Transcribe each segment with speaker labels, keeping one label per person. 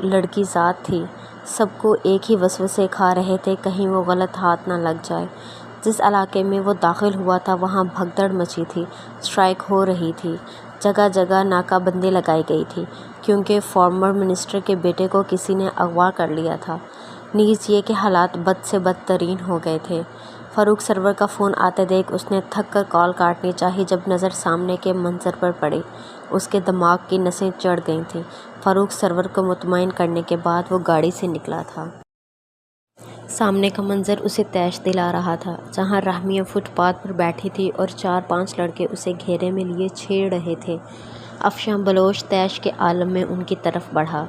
Speaker 1: لڑکی ذات تھی۔ سب کو ایک ہی وسوسے کھا رہے تھے، کہیں وہ غلط ہاتھ نہ لگ جائے۔ جس علاقے میں وہ داخل ہوا تھا وہاں بھگدڑ مچی تھی، اسٹرائیک ہو رہی تھی، جگہ جگہ ناکہ بندی لگائی گئی تھی، کیونکہ فارمر منسٹر کے بیٹے کو کسی نے اغوا کر لیا تھا۔ نیز یہ کہ حالات بد سے بدترین ہو گئے تھے۔ فاروق سرور کا فون آتے دیکھ اس نے تھک کر کال کاٹنی چاہی۔ جب نظر سامنے کے منظر پر پڑی، اس کے دماغ کی نسیں چڑھ گئی تھیں۔ فاروق سرور کو مطمئن کرنے کے بعد وہ گاڑی سے نکلا تھا۔ سامنے کا منظر اسے طیش دلا رہا تھا، جہاں راہمیہ فٹ پاتھ پر بیٹھی تھی اور 4-5 لڑکے اسے گھیرے میں لیے چھیڑ رہے تھے۔ افشاں بلوچ طیش کے عالم میں ان کی طرف بڑھا،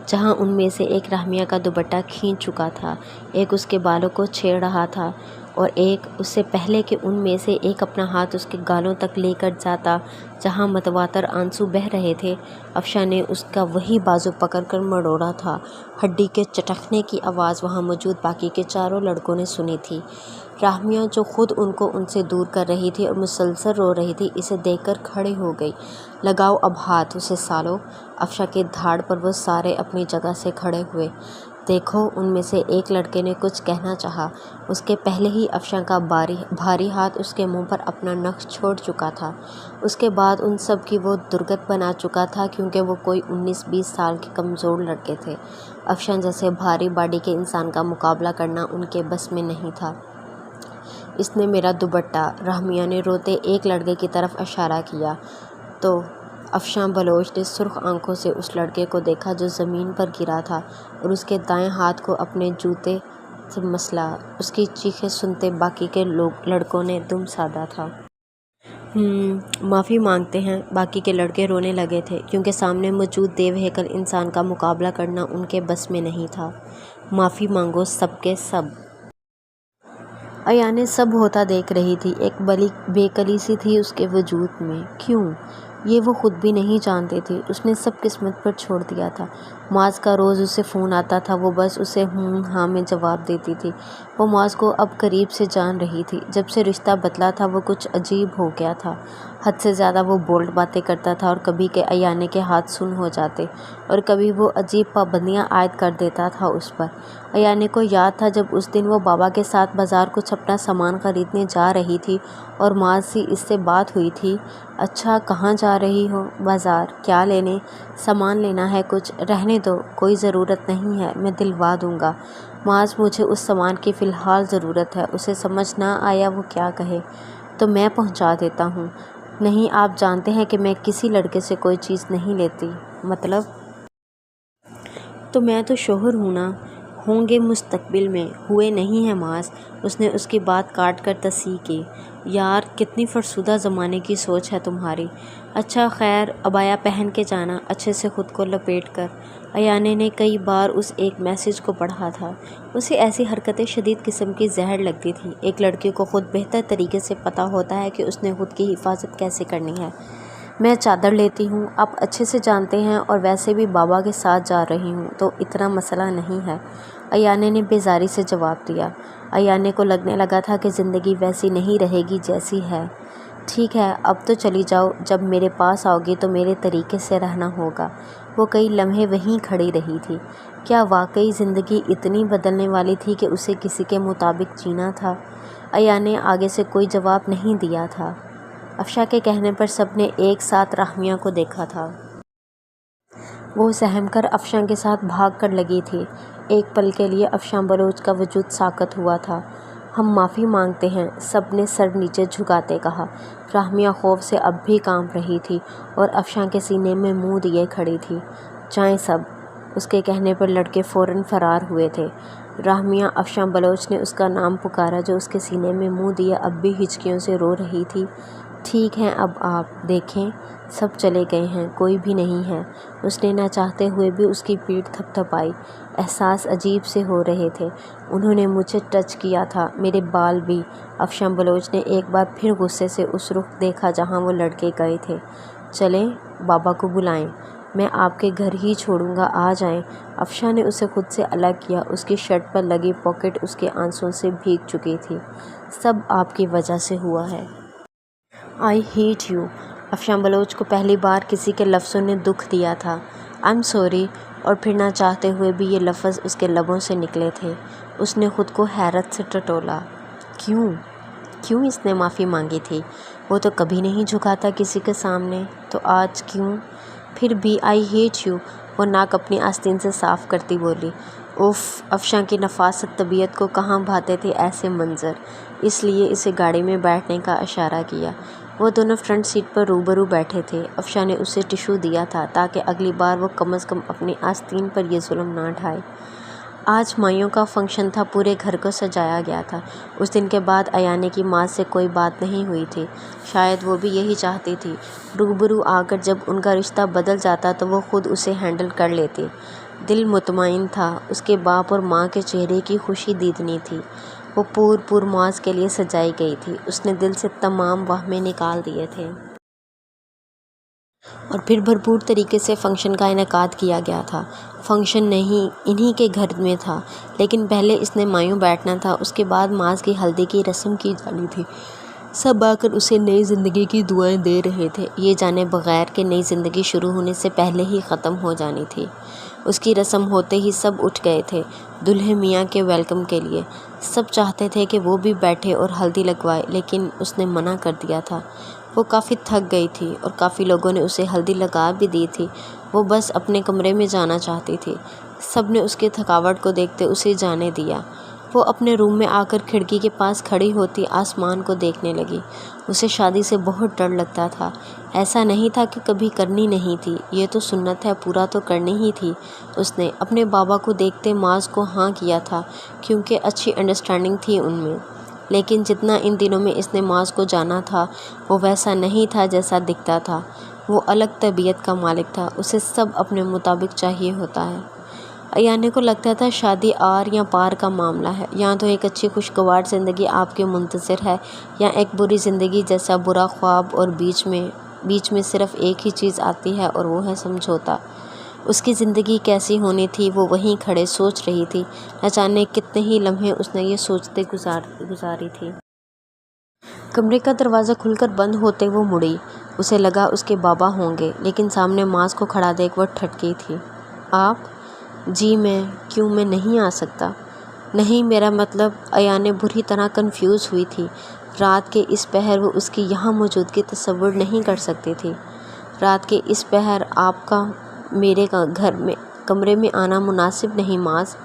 Speaker 1: جہاں ان میں سے ایک راہمیہ کا دوپٹہ کھینچ چکا تھا، ایک اس کے بالوں کو چھیڑ رہا تھا اور ایک اس سے پہلے کہ ان میں سے ایک اپنا ہاتھ اس کے گالوں تک لے کر جاتا جہاں متواتر آنسو بہہ رہے تھے، افشاں نے اس کا وہی بازو پکڑ کر مروڑا تھا۔ ہڈی کے چٹکنے کی آواز وہاں موجود باقی کے 4 لڑکوں نے سنی تھی۔ راہمیہ جو خود ان کو ان سے دور کر رہی تھی اور مسلسل رو رہی تھی، اسے دیکھ کر کھڑی ہو گئی۔ لگاؤ اب ہاتھ اسے سالو۔ افشاں کے دھاڑ پر وہ سارے اپنی جگہ سے کھڑے ہوئے۔ دیکھو، ان میں سے ایک لڑکے نے کچھ کہنا چاہا، اس کے پہلے ہی افشاں کا بھاری ہاتھ اس کے منہ پر اپنا نخ چھوڑ چکا تھا۔ اس کے بعد ان سب کی وہ درگت بنا چکا تھا، کیونکہ وہ کوئی 19-20 سال کے کمزور لڑکے تھے۔ افشاں جیسے بھاری باڈی کے انسان کا مقابلہ کرنا ان کے بس میں نہیں تھا۔ اس نے میرا دوپٹہ، راہمیہ نے روتے ایک لڑکے کی طرف اشارہ کیا تو افشاں بلوچ نے سرخ آنکھوں سے اس لڑکے کو دیکھا جو زمین پر گرا تھا اور اس کے دائیں ہاتھ کو اپنے جوتے سے مسلا۔ اس کی چیخیں سنتے باقی کے لڑکوں نے دم سادھا تھا۔ معافی مانگتے ہیں۔ باقی کے لڑکے رونے لگے تھے، کیونکہ سامنے موجود دیو ہیکل انسان کا مقابلہ کرنا ان کے بس میں نہیں تھا۔ معافی مانگو سب کے سب۔ ایانے سب ہوتا دیکھ رہی تھی۔ ایک بے کلی سی تھی اس کے وجود میں۔ کیوں؟ یہ وہ خود بھی نہیں جانتی تھی۔ اس نے سب قسمت پر چھوڑ دیا تھا۔ معاذ کا روز اسے فون آتا تھا، وہ بس اسے ہاں میں جواب دیتی تھی۔ وہ معاذ کو اب قریب سے جان رہی تھی۔ جب سے رشتہ بدلا تھا وہ کچھ عجیب ہو گیا تھا۔ حد سے زیادہ وہ بولڈ باتیں کرتا تھا اور کبھی کہ ایانے کے ہاتھ سن ہو جاتے اور کبھی وہ عجیب پابندیاں عائد کر دیتا تھا اس پر۔ ایانے کو یاد تھا جب اس دن وہ بابا کے ساتھ بازار کچھ اپنا سامان خریدنے جا رہی تھی اور معاذ سے اس سے بات ہوئی تھی۔ اچھا، کہاں جا رہی ہو؟ بازار۔ کیا لینے؟ سامان لینا ہے کچھ؟ رہنے دو، کوئی ضرورت نہیں ہے، میں دلوا دوں گا۔ معاذ، مجھے اس سامان کی فی الحال ضرورت ہے۔ اسے سمجھ نہ آیا وہ کیا کہے۔ تو میں پہنچا دیتا ہوں۔ نہیں، آپ جانتے ہیں کہ میں کسی لڑکے سے کوئی چیز نہیں لیتی۔ مطلب؟ تو میں تو شوہر ہوں نا۔ ہوں گے مستقبل میں، ہوئے نہیں ہیں معاذ۔ اس نے اس کی بات کاٹ کر تصحیح کی۔ یار، کتنی فرسودہ زمانے کی سوچ ہے تمہاری۔ اچھا خیر، عبایا پہن کے جانا، اچھے سے خود کو لپیٹ کر۔ ایانے نے کئی بار اس ایک میسج کو پڑھا تھا۔ اسے ایسی حرکتیں شدید قسم کی زہر لگتی تھی۔ ایک لڑکی کو خود بہتر طریقے سے پتہ ہوتا ہے کہ اس نے خود کی حفاظت کیسے کرنی ہے۔ میں چادر لیتی ہوں، آپ اچھے سے جانتے ہیں، اور ویسے بھی بابا کے ساتھ جا رہی ہوں تو اتنا مسئلہ نہیں ہے، ایانے نے بیزاری سے جواب دیا۔ ایانے کو لگنے لگا تھا کہ زندگی ویسی نہیں رہے گی جیسی ہے۔ ٹھیک ہے، اب تو چلی جاؤ۔ جب میرے پاس آؤ گی تو میرے طریقے سے رہنا ہوگا۔ وہ کئی لمحے وہیں کھڑی رہی تھی۔ کیا واقعی زندگی اتنی بدلنے والی تھی کہ اسے کسی کے مطابق جینا تھا؟ ایانے آگے سے کوئی جواب نہیں دیا تھا۔ افشاں کے کہنے پر سب نے ایک ساتھ راہمیہ کو دیکھا تھا۔ وہ سہم کر افشاں کے ساتھ بھاگ کر لگی تھی۔ ایک پل کے لیے افشاں بلوچ کا وجود ساکت ہوا تھا۔ ہم معافی مانگتے ہیں، سب نے سر نیچے جھکاتے کہا۔ راہمیہ خوف سے اب بھی کانپ رہی تھی اور افشاں کے سینے میں منہ دیے کھڑی تھی۔ جائیں سب۔ اس کے کہنے پر لڑکے فوراً فرار ہوئے تھے۔ راہمیہ، افشاں بلوچ نے اس کا نام پکارا جو اس کے سینے میں منہ دیے اب بھی ہچکیوں سے رو رہی تھی۔ ٹھیک ہے، اب آپ دیکھیں، سب چلے گئے ہیں، کوئی بھی نہیں ہے۔ اس نے نہ چاہتے ہوئے بھی اس کی پیٹھ تھپ تھپائی۔ احساس عجیب سے ہو رہے تھے۔ انہوں نے مجھے ٹچ کیا تھا، میرے بال بھی۔ افشاں بلوچ نے ایک بار پھر غصے سے اس رخ دیکھا جہاں وہ لڑکے گئے تھے۔ چلیں، بابا کو بلائیں، میں آپ کے گھر ہی چھوڑوں گا، آ جائیں۔ افشاں نے اسے خود سے الگ کیا۔ اس کی شرٹ پر لگی پاکٹ اس کے آنسوؤں سے بھیگ چکی تھی۔ سب آپ کی وجہ سے ہوا ہے۔ I hate you. Afshan Baloch کو پہلی بار کسی کے لفظوں نے دکھ دیا تھا۔ I am sorry. اور پھر نہ چاہتے ہوئے بھی یہ لفظ اس کے لبوں سے نکلے تھے۔ اس نے خود کو حیرت سے ٹٹولا۔ کیوں اس نے معافی مانگی تھی؟ وہ تو کبھی نہیں جھکا تھا کسی کے سامنے، تو آج کیوں؟ پھر بھی آئی ہیٹ یو، وہ ناک اپنی آستین سے صاف کرتی بولی۔ اف، افشاں کی نفاست طبیعت کو کہاں بھاتے تھے ایسے منظر، اس لیے اسے گاڑی میں بیٹھنے کا اشارہ کیا۔ وہ دونوں فرنٹ سیٹ پر روبرو بیٹھے تھے۔ افشاں نے اسے ٹشو دیا تھا تاکہ اگلی بار وہ کم از کم اپنی آستین پر یہ ظلم نہ ڈھائے۔ آج مائیوں کا فنکشن تھا، پورے گھر کو سجایا گیا تھا۔ اس دن کے بعد ایانے کی ماں سے کوئی بات نہیں ہوئی تھی، شاید وہ بھی یہی چاہتی تھی۔ روبرو آ کر جب ان کا رشتہ بدل جاتا تو وہ خود اسے ہینڈل کر لیتی۔ دل مطمئن تھا، اس کے باپ اور ماں کے چہرے کی خوشی دیدنی تھی۔ وہ پور معاذ کے لیے سجائی گئی تھی، اس نے دل سے تمام وہمیں نکال دیے تھے۔ اور پھر بھرپور طریقے سے فنکشن کا انعقاد کیا گیا تھا۔ فنکشن نہیں، انہی کے گھر میں تھا، لیکن پہلے اس نے مایوں بیٹھنا تھا، اس کے بعد معاذ کی ہلدی کی رسم کی جانی تھی۔ سب آ کر اسے نئی زندگی کی دعائیں دے رہے تھے، یہ جانے بغیر کہ نئی زندگی شروع ہونے سے پہلے ہی ختم ہو جانی تھی۔ اس کی رسم ہوتے ہی سب اٹھ گئے تھے دلہے میاں کے ویلکم کے لیے۔ سب چاہتے تھے کہ وہ بھی بیٹھے اور ہلدی لگوائے، لیکن اس نے منع کر دیا تھا۔ وہ کافی تھک گئی تھی اور کافی لوگوں نے اسے ہلدی لگا بھی دی تھی، وہ بس اپنے کمرے میں جانا چاہتی تھی۔ سب نے اس کی تھکاوٹ کو دیکھتے اسے جانے دیا۔ وہ اپنے روم میں آ کر کھڑکی کے پاس کھڑی ہوتی آسمان کو دیکھنے لگی۔ اسے شادی سے بہت ڈر لگتا تھا، ایسا نہیں تھا کہ کبھی کرنی نہیں تھی، یہ تو سنت ہے، پورا تو کرنی ہی تھی۔ اس نے اپنے بابا کو دیکھتے معاذ کو ہاں کیا تھا، کیونکہ اچھی انڈرسٹینڈنگ تھی ان میں۔ لیکن جتنا ان دنوں میں اس نے معاذ کو جانا تھا وہ ویسا نہیں تھا جیسا دکھتا تھا۔ وہ الگ طبیعت کا مالک تھا، اسے سب اپنے مطابق چاہیے ہوتا ہے۔ ایانے کو لگتا تھا شادی آر یا پار کا معاملہ ہے، یا تو ایک اچھی خوشگوار زندگی آپ کے منتظر ہے یا ایک بری زندگی جیسا برا خواب، اور بیچ میں صرف ایک ہی چیز آتی ہے اور وہ ہے سمجھوتا۔ اس کی زندگی کیسی ہونی تھی وہ وہیں کھڑے سوچ رہی تھی، نہ جانے کتنے ہی لمحے اس نے یہ سوچتے گزاری تھی۔ کمرے کا دروازہ کھل کر بند ہوتے وہ مڑی، اسے لگا اس کے بابا ہوں گے، لیکن سامنے معاذ کو کھڑا دیکھ وہ ٹھٹکی تھی۔ آپ؟ جی کیوں میں نہیں آ سکتا؟ نہیں، میرا مطلب، ایانے بری طرح کنفیوز ہوئی تھی۔ رات کے اس پہر وہ اس کی یہاں موجودگی تصور نہیں کر سکتی تھی۔ رات کے اس پہر آپ کا میرے کمرے میں آنا مناسب نہیں معاذ۔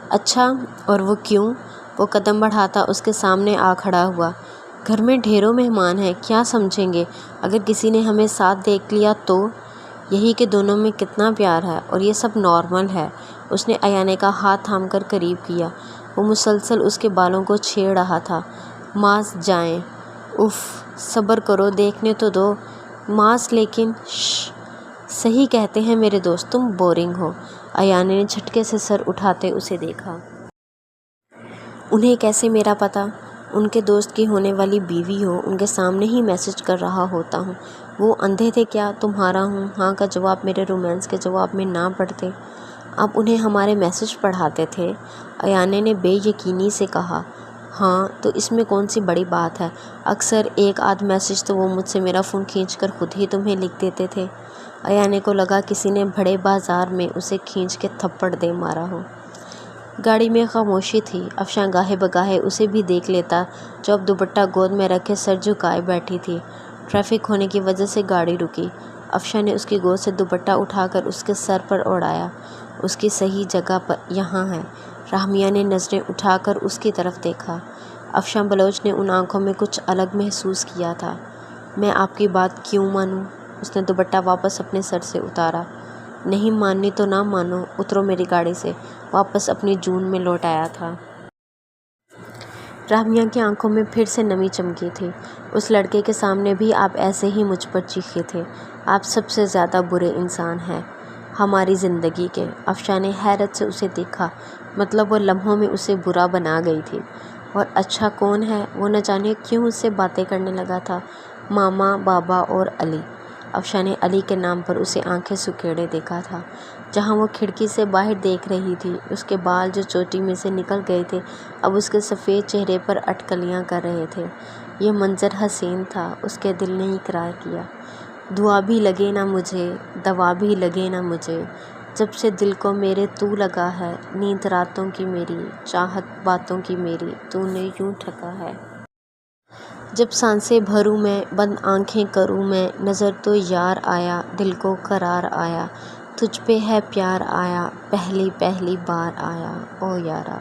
Speaker 1: اچھا، اور وہ کیوں؟ وہ قدم بڑھاتا اس کے سامنے آ کھڑا ہوا۔ گھر میں ڈھیروں مہمان ہیں، کیا سمجھیں گے اگر کسی نے ہمیں ساتھ دیکھ لیا تو؟ یہی کہ دونوں میں کتنا پیار ہے اور یہ سب نارمل ہے۔ اس نے ایانے کا ہاتھ تھام کر قریب کیا، وہ مسلسل اس کے بالوں کو چھیڑ رہا تھا۔ معاذ جائیں۔ اف، صبر کرو، دیکھنے تو دو معاذ، لیکن شش، صحیح کہتے ہیں میرے دوست، تم بورنگ ہو۔ ایانے نے جھٹکے سے سر اٹھاتے اسے دیکھا۔ انہیں کیسے میرا پتہ؟ ان کے دوست کی ہونے والی بیوی ہو، ان کے سامنے ہی میسج کر رہا ہوتا ہوں۔ وہ اندھے تھے کیا تمہارا ہوں ہاں کا جواب میرے رومانس کے جواب میں نہ پڑھتے؟ آپ انہیں ہمارے میسج پڑھاتے تھے؟ ایانے نے بے یقینی سے کہا۔ ہاں، تو اس میں کون سی بڑی بات ہے؟ اکثر ایک آدھ میسج تو وہ مجھ سے میرا فون کھینچ کر خود ہی تمہیں لکھ دیتے تھے۔ ایانے کو لگا کسی نے بڑے بازار میں اسے کھینچ کے تھپڑ دے مارا ہو۔ گاڑی میں خاموشی تھی۔ افشاں گاہے بگاہے اسے بھی دیکھ لیتا جو اب دوپٹہ گود میں رکھے سر جھکائے بیٹھی تھی۔ ٹریفک ہونے کی وجہ سے گاڑی رکی۔ افشاں نے اس کی گود سے دوپٹہ اٹھا کر اس کے سر پر اوڑھایا۔ اس کی صحیح جگہ یہاں ہے۔ راہمیا نے نظریں اٹھا کر اس کی طرف دیکھا۔ افشاں بلوچ نے ان آنکھوں میں کچھ الگ محسوس کیا تھا۔ میں آپ کی بات کیوں مانوں؟ اس نے دوپٹہ واپس اپنے سر سے اتارا۔ نہیں ماننی تو نہ مانو، اترو میری گاڑی سے، واپس اپنی جون میں لوٹ آیا تھا۔ راہمیا کی آنکھوں میں پھر سے نمی چمکی تھی۔ اس لڑکے کے سامنے بھی آپ ایسے ہی مجھ پر چیخے تھے۔ آپ سب سے زیادہ برے انسان ہیں ہماری زندگی کے۔ افشاں نے حیرت سے اسے دیکھا، مطلب وہ لمحوں میں اسے برا بنا گئی تھی۔ اور اچھا کون ہے؟ وہ نہ جانے کیوں اس سے باتیں کرنے لگا تھا۔ ماما، بابا اور علی۔ افشاں نے علی کے نام پر اسے آنکھیں سکیڑے دیکھا تھا، جہاں وہ کھڑکی سے باہر دیکھ رہی تھی۔ اس کے بال جو چوٹی میں سے نکل گئے تھے اب اس کے سفید چہرے پر اٹکلیاں کر رہے تھے۔ یہ منظر حسین تھا، اس کے دل نے اقرار کیا۔ دعا بھی لگے نہ مجھے، دوا بھی لگے نہ مجھے، جب سے دل کو میرے تو لگا ہے، نیند راتوں کی میری، چاہت باتوں کی میری، تو نے یوں ٹھکا ہے۔ جب سانسیں بھروں میں، بند آنکھیں کروں میں، نظر تو یار آیا، دل کو قرار آیا، تجھ پہ ہے پیار آیا، پہلی پہلی بار آیا، او یارا۔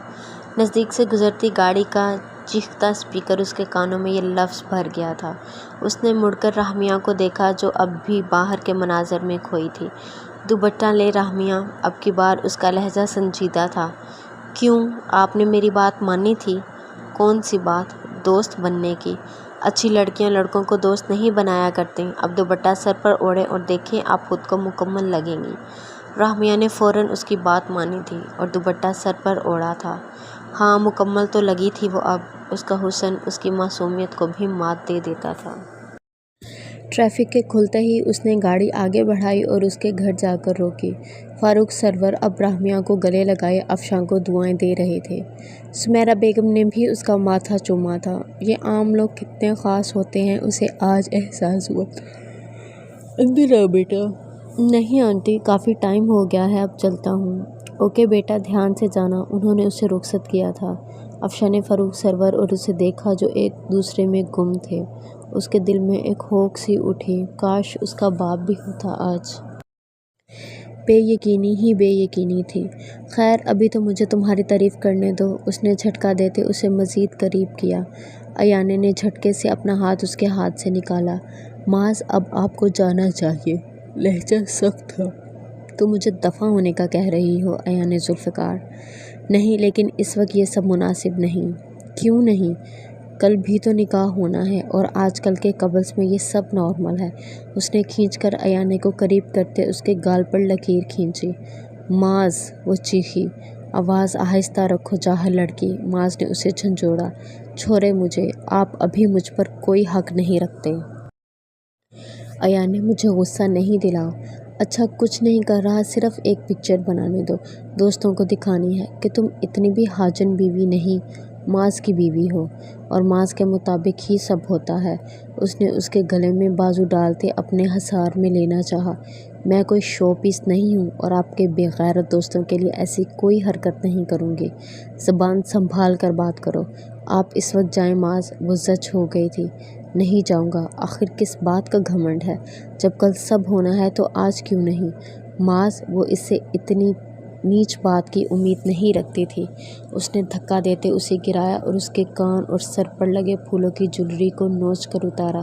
Speaker 1: نزدیک سے گزرتی گاڑی کا چیختا اسپیکر اس کے کانوں میں یہ لفظ بھر گیا تھا۔ اس نے مڑ کر رحمیہ کو دیکھا جو اب بھی باہر کے مناظر میں کھوئی تھی۔ دوپٹہ لے رحمیہ، اب کی بار اس کا لہجہ سنجیدہ تھا۔ کیوں، آپ نے میری بات مانی تھی؟ کون سی بات؟ دوست بننے کی۔ اچھی لڑکیاں لڑکوں کو دوست نہیں بنایا کرتیں۔ اب دوپٹہ سر پر اوڑھیں اور دیکھیں آپ خود کو مکمل لگیں گی۔ رحمیہ نے فوراً اس کی بات مانی تھی اور دوپٹہ سر پر اوڑھا تھا۔ ہاں، مکمل تو لگی تھی وہ اب۔ اس کا حسن اس کی معصومیت کو بھی مات دے دیتا تھا۔ ٹریفک کے کھلتے ہی اس نے گاڑی آگے بڑھائی اور اس کے گھر جا کر روکی۔ فاروق سرور اب رحمیہ کو گلے لگائے افشاں کو دعائیں دے رہے تھے۔ سمیرہ بیگم نے بھی اس کا ماتھا چوما تھا۔ یہ عام لوگ کتنے خاص ہوتے ہیں اسے آج احساس ہوا۔ اندر آ بیٹا۔ نہیں آنٹی، کافی ٹائم ہو گیا ہے، اب چلتا ہوں۔ اوکے بیٹا، دھیان سے جانا۔ انہوں نے اسے رخصت کیا تھا۔ افشاں نے فاروق سرور اور اسے دیکھا جو ایک دوسرے میں گم تھے۔ اس کے دل میں ایک ہوک سی اٹھی، کاش اس کا باپ بھی ہوتا آج۔ بے یقینی ہی بے یقینی تھی۔ خیر، ابھی تو مجھے تمہاری تعریف کرنے دو۔ اس نے جھٹکا دیتے اسے مزید قریب کیا۔ ایانے نے جھٹکے سے اپنا ہاتھ اس کے ہاتھ سے نکالا۔ معاذ، اب آپ کو جانا چاہیے۔ لہجہ سخت تھا۔ تم مجھے دفع ہونے کا کہہ رہی ہو ایانے ذوالفقار؟ نہیں، لیکن اس وقت یہ سب مناسب نہیں۔ کیوں نہیں؟ کل بھی تو نکاح ہونا ہے اور آج کل کے کپلز میں یہ سب نارمل ہے۔ اس نے کھینچ کر ایانے کو قریب کرتے اس کے گال پر لکیر کھینچی۔ معاذ، وہ چیخی۔ آواز آہستہ رکھو جاہل لڑکی۔ معاذ نے اسے جھنجھوڑا۔ چھوڑے مجھے، آپ ابھی مجھ پر کوئی حق نہیں رکھتے۔ ایانے، مجھے غصہ نہیں دلاؤ۔ اچھا، کچھ نہیں کر رہا، صرف ایک پکچر بنانے دو، دوستوں کو دکھانی ہے کہ تم اتنی بھی حاجن بیوی نہیں، معاذ کی بیوی ہو، اور معاذ کے مطابق ہی سب ہوتا ہے۔ اس نے اس کے گلے میں بازو ڈالتے اپنے حصار میں لینا چاہا۔ میں کوئی شو پیس نہیں ہوں اور آپ کے بے غیرت دوستوں کے لیے ایسی کوئی حرکت نہیں کروں گی۔ زبان سنبھال کر بات کرو۔ آپ اس وقت جائیں معاذ۔ وہ زچ ہو گئی تھی۔ نہیں جاؤں گا، آخر کس بات کا گھمنڈ ہے؟ جب کل سب ہونا ہے تو آج کیوں نہیں؟ معاذ، وہ اس سے اتنی نیچ بات کی امید نہیں رکھتی تھی۔ اس نے دھکا دیتے اسے گرایا اور اس کے کان اور سر پر لگے پھولوں کی جویلری کو نوچ کر اتارا۔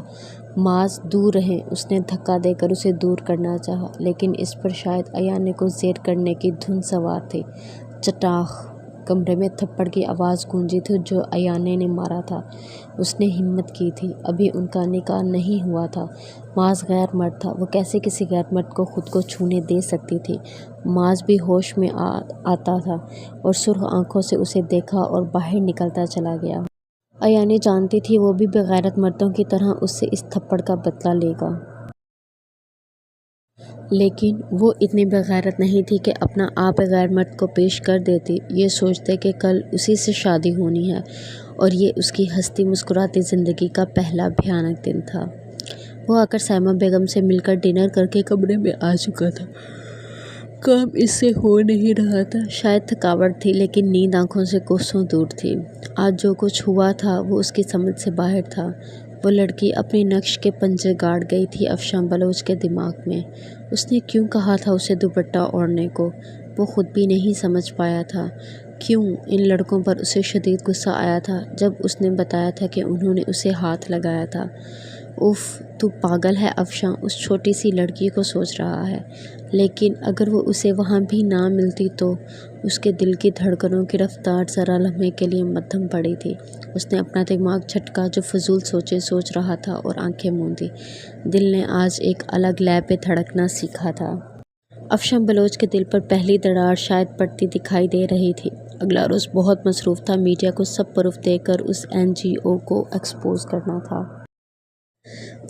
Speaker 1: معاذ، دور رہیں۔ اس نے دھکا دے کر اسے دور کرنا چاہا، لیکن اس پر شاید ایانے کو زیر کرنے کی دھن سوار تھی۔ چٹاخ! کمرے میں تھپڑ کی آواز گونجی تھی جو ایانے نے مارا تھا۔ اس نے ہمت کی تھی، ابھی ان کا نکاح نہیں ہوا تھا۔ معاذ غیر مرد تھا، وہ کیسے کسی غیر مرد کو خود کو چھونے دے سکتی تھی؟ معاذ بھی ہوش میں آتا تھا اور سرخ آنکھوں سے اسے دیکھا اور باہر نکلتا چلا گیا۔ ایانے جانتی تھی وہ بھی بغیرت مردوں کی طرح اس سے اس تھپڑ کا بدلہ لے گا۔ لیکن وہ اتنی بغیرت نہیں تھی کہ اپنا آپ غیر مرد کو پیش کر دیتی، یہ سوچتے کہ کل اسی سے شادی ہونی ہے اور یہ اس کی ہنستی مسکراتی زندگی کا پہلا بھیانک دن تھا۔ وہ آ کر سائمہ بیگم سے مل کر ڈنر کر کے کمرے میں آ چکا تھا۔ کام اس سے ہو نہیں رہا تھا، شاید تھکاوٹ تھی، لیکن نیند آنکھوں سے کوسوں دور تھی۔ آج جو کچھ ہوا تھا وہ اس کی سمجھ سے باہر تھا۔ وہ لڑکی اپنی نقش کے پنجے گاڑ گئی تھی افشاں بلوچ کے دماغ میں۔ اس نے کیوں کہا تھا اسے دوپٹہ اوڑھنے کو؟ وہ خود بھی نہیں سمجھ پایا تھا۔ کیوں ان لڑکوں پر اسے شدید غصہ آیا تھا جب اس نے بتایا تھا کہ انہوں نے اسے ہاتھ لگایا تھا؟ اف، تو پاگل ہے افشاں، اس چھوٹی سی لڑکی کو سوچ رہا ہے۔ لیکن اگر وہ اسے وہاں بھی نہ ملتی تو؟ اس کے دل کی دھڑکنوں کی رفتار ذرا لمحے کے لیے مدھم پڑی تھی۔ اس نے اپنا دماغ جھٹکا جو فضول سوچیں سوچ رہا تھا اور آنکھیں موندی۔ دل نے آج ایک الگ لے پہ دھڑکنا سیکھا تھا۔ افشاں بلوچ کے دل پر پہلی دراڑ شاید پڑتی دکھائی دے رہی تھی۔ اگلا روز بہت مصروف تھا، میڈیا کو سب پروف دے کر اس این جی او کو ایکسپوز کرنا تھا۔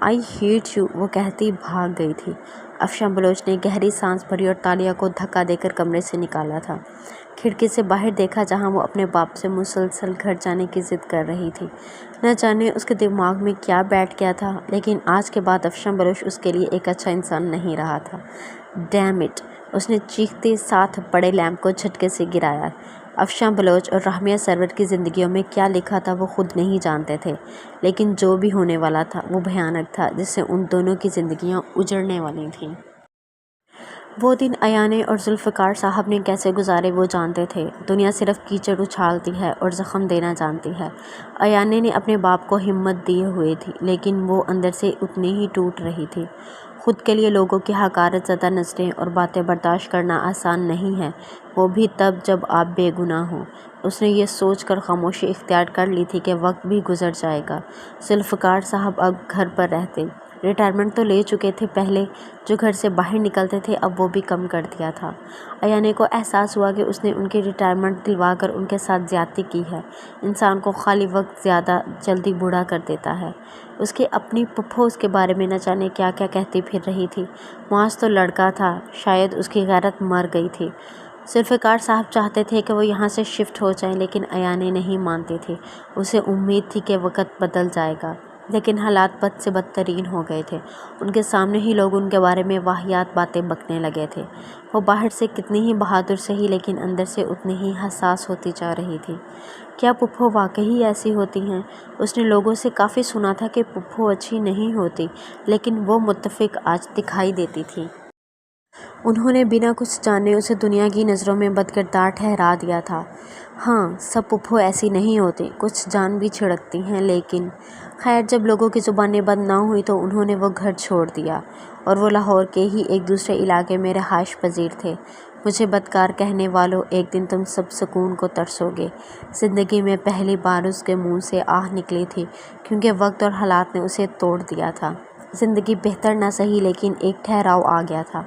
Speaker 1: آئی ہیٹ یو، وہ کہتی بھاگ گئی تھی۔ افشاں بلوچ نے گہری سانس بھری اور تالیہ کو دھکا دے کر کمرے سے نکالا تھا۔ کھڑکی سے باہر دیکھا جہاں وہ اپنے باپ سے مسلسل گھر جانے کی ضد کر رہی تھی۔ نہ جانے اس کے دماغ میں کیا بیٹھ گیا تھا، لیکن آج کے بعد افشاں بلوچ اس کے لیے ایک اچھا انسان نہیں رہا تھا۔ Dam it! اس نے چیختے ساتھ بڑے لیمپ کو جھٹکے سے گرایا۔ افشاں بلوچ اور رحمیہ سرور کی زندگیوں میں کیا لکھا تھا وہ خود نہیں جانتے تھے، لیکن جو بھی ہونے والا تھا وہ بھیانک تھا، جس سے ان دونوں کی زندگیاں اجڑنے والی تھیں۔ وہ دن ایانے اور ذوالفقار صاحب نے کیسے گزارے وہ جانتے تھے۔ دنیا صرف کیچڑ اچھالتی ہے اور زخم دینا جانتی ہے۔ ایانے نے اپنے باپ کو ہمت دیے ہوئے تھی، لیکن وہ اندر سے اتنی ہی ٹوٹ رہی تھی۔ خود کے لیے لوگوں کی حقارت زدہ نظریں اور باتیں برداشت کرنا آسان نہیں ہے، وہ بھی تب جب آپ بے گناہ ہوں۔ اس نے یہ سوچ کر خاموشی اختیار کر لی تھی کہ وقت بھی گزر جائے گا۔ ذوالفقار صاحب اب گھر پر رہتے، ریٹائرمنٹ تو لے چکے تھے پہلے، جو گھر سے باہر نکلتے تھے اب وہ بھی کم کر دیا تھا۔ ایانے کو احساس ہوا کہ اس نے ان کی ریٹائرمنٹ دلوا کر ان کے ساتھ زیادتی کی ہے۔ انسان کو خالی وقت زیادہ جلدی بوڑھا کر دیتا ہے۔ اس کی اپنی پھپھو اس کے بارے میں نہ جانے کیا کیا کہتی پھر رہی تھی۔ معاذ تو لڑکا تھا، شاید اس کی غیرت مر گئی تھی۔ ذوالفقار صاحب چاہتے تھے کہ وہ یہاں سے شفٹ ہو جائیں، لیکن ایانے نہیں مانتی تھی۔ اسے امید تھی کہ وقت بدل جائے گا، لیکن حالات بد سے بدترین ہو گئے تھے۔ ان کے سامنے ہی لوگ ان کے بارے میں واہیات باتیں بکنے لگے تھے۔ وہ باہر سے کتنی ہی بہادر سہی، لیکن اندر سے اتنی ہی حساس ہوتی جا رہی تھی۔ کیا پھپھو واقعی ایسی ہوتی ہیں؟ اس نے لوگوں سے کافی سنا تھا کہ پھپھو اچھی نہیں ہوتی، لیکن وہ متفق آج دکھائی دیتی تھی۔ انہوں نے بنا کچھ جانے اسے دنیا کی نظروں میں بدکردار ٹھہرا دیا تھا۔ ہاں، سب پھپھو ایسی نہیں ہوتی، کچھ جان بھی چھڑکتی ہیں، لیکن خیر جب لوگوں کی زبانیں بند نہ ہوئی تو انہوں نے وہ گھر چھوڑ دیا، اور وہ لاہور کے ہی ایک دوسرے علاقے میں رہائش پذیر تھے۔ مجھے بدکار کہنے والوں، ایک دن تم سب سکون کو ترسو گے۔ زندگی میں پہلی بار اس کے منہ سے آہ نکلی تھی، کیونکہ وقت اور حالات نے اسے توڑ دیا تھا۔ زندگی بہتر نہ سہی، لیکن ایک ٹھہراؤ آ گیا تھا۔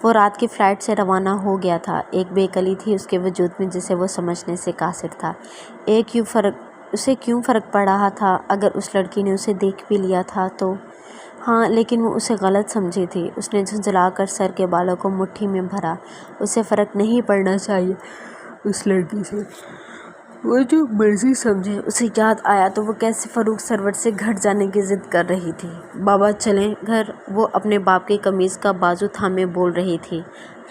Speaker 1: وہ رات کی فلائٹ سے روانہ ہو گیا تھا۔ ایک بے کلی تھی اس کے وجود میں جسے وہ سمجھنے سے قاصر تھا۔ اسے کیوں فرق پڑ رہا تھا؟ اگر اس لڑکی نے اسے دیکھ بھی لیا تھا تو ہاں، لیکن وہ اسے غلط سمجھی تھی۔ اس نے جھنجھلا کر سر کے بالوں کو مٹھی میں بھرا۔ اسے فرق نہیں پڑنا چاہیے اس لڑکی سے، وہ جو مرضی سمجھے۔ اسے یاد آیا تو وہ کیسے فاروق سرور سے گھر جانے کی ضد کر رہی تھی۔ بابا چلیں گھر، وہ اپنے باپ کی قمیض کا بازو تھامے بول رہی تھی۔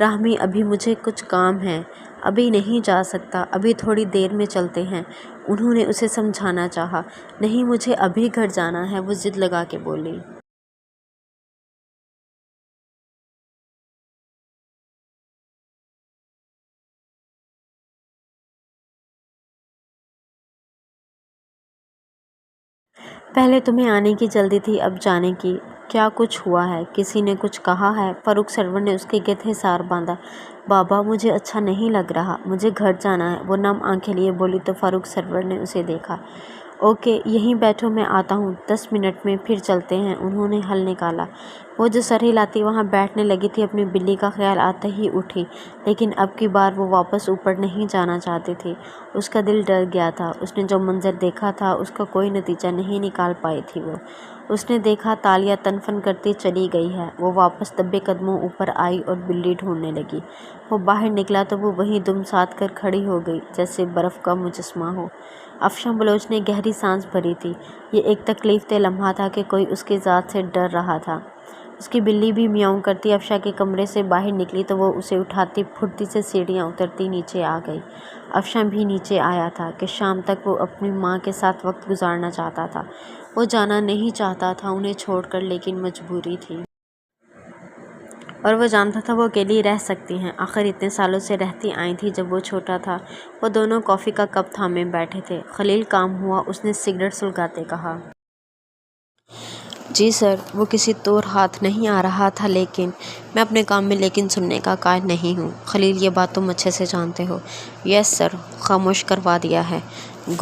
Speaker 1: راہمی ابھی مجھے کچھ کام ہے، ابھی نہیں جا سکتا، ابھی تھوڑی دیر میں چلتے ہیں۔ انہوں نے اسے سمجھانا چاہا۔ نہیں، مجھے ابھی گھر جانا ہے، وہ ضد لگا کے بولی۔ پہلے تمہیں آنے کی جلدی تھی، اب جانے کی۔ کیا کچھ ہوا ہے؟ کسی نے کچھ کہا ہے؟ فاروق سرور نے اس کے گرد حصار باندھا۔ بابا مجھے اچھا نہیں لگ رہا، مجھے گھر جانا ہے، وہ نم آنکھیں لیے بولی تو فاروق سرور نے اسے دیکھا۔ اوکے، یہیں بیٹھو، میں آتا ہوں، 10 منٹ میں پھر چلتے ہیں۔ انہوں نے حل نکالا۔ وہ جو سر ہلاتی وہاں بیٹھنے لگی تھی، اپنی بلی کا خیال آتے ہی اٹھی، لیکن اب کی بار وہ واپس اوپر نہیں جانا چاہتی تھی۔ اس کا دل ڈر گیا تھا۔ اس نے جو منظر دیکھا تھا اس کا کوئی نتیجہ نہیں نکال پائی تھی وہ۔ اس نے دیکھا تالیہ تن فن کرتی چلی گئی ہے۔ وہ واپس دبے قدموں اوپر آئی اور بلی ڈھونڈنے لگی۔ وہ باہر نکلا تو وہ وہیں دم سات کر کھڑی ہو گئی جیسے برف کا مجسمہ ہو۔ افشاں بلوچ نے گہری سانس بھری تھی۔ یہ ایک تکلیف دہ لمحہ تھا کہ کوئی اس کی ذات سے ڈر رہا تھا۔ اس کی بلی بھی میاؤں کرتی افشاں کے کمرے سے باہر نکلی تو وہ اسے اٹھاتی پھرتی سے سیڑھیاں اترتی نیچے آ گئی۔ افشاں بھی نیچے آیا تھا کہ شام تک وہ اپنی ماں کے ساتھ وقت گزارنا چاہتا تھا۔ وہ جانا نہیں چاہتا تھا انہیں چھوڑ کر، لیکن مجبوری تھی، اور وہ جانتا تھا وہ اکیلی رہ سکتی ہیں۔ آخر اتنے سالوں سے رہتی آئی تھی۔ جب وہ چھوٹا تھا وہ دونوں کافی کا کپ تھامے بیٹھے تھے۔ خلیل کام ہوا؟ اس نے سگریٹ سلگاتے کہا۔ جی سر، وہ کسی طور ہاتھ نہیں آ رہا تھا، لیکن میں اپنے کام میں لیکن سننے کا قائل نہیں ہوں۔ خلیل، یہ بات تم اچھے سے جانتے ہو۔ یس سر، خاموش کروا دیا ہے۔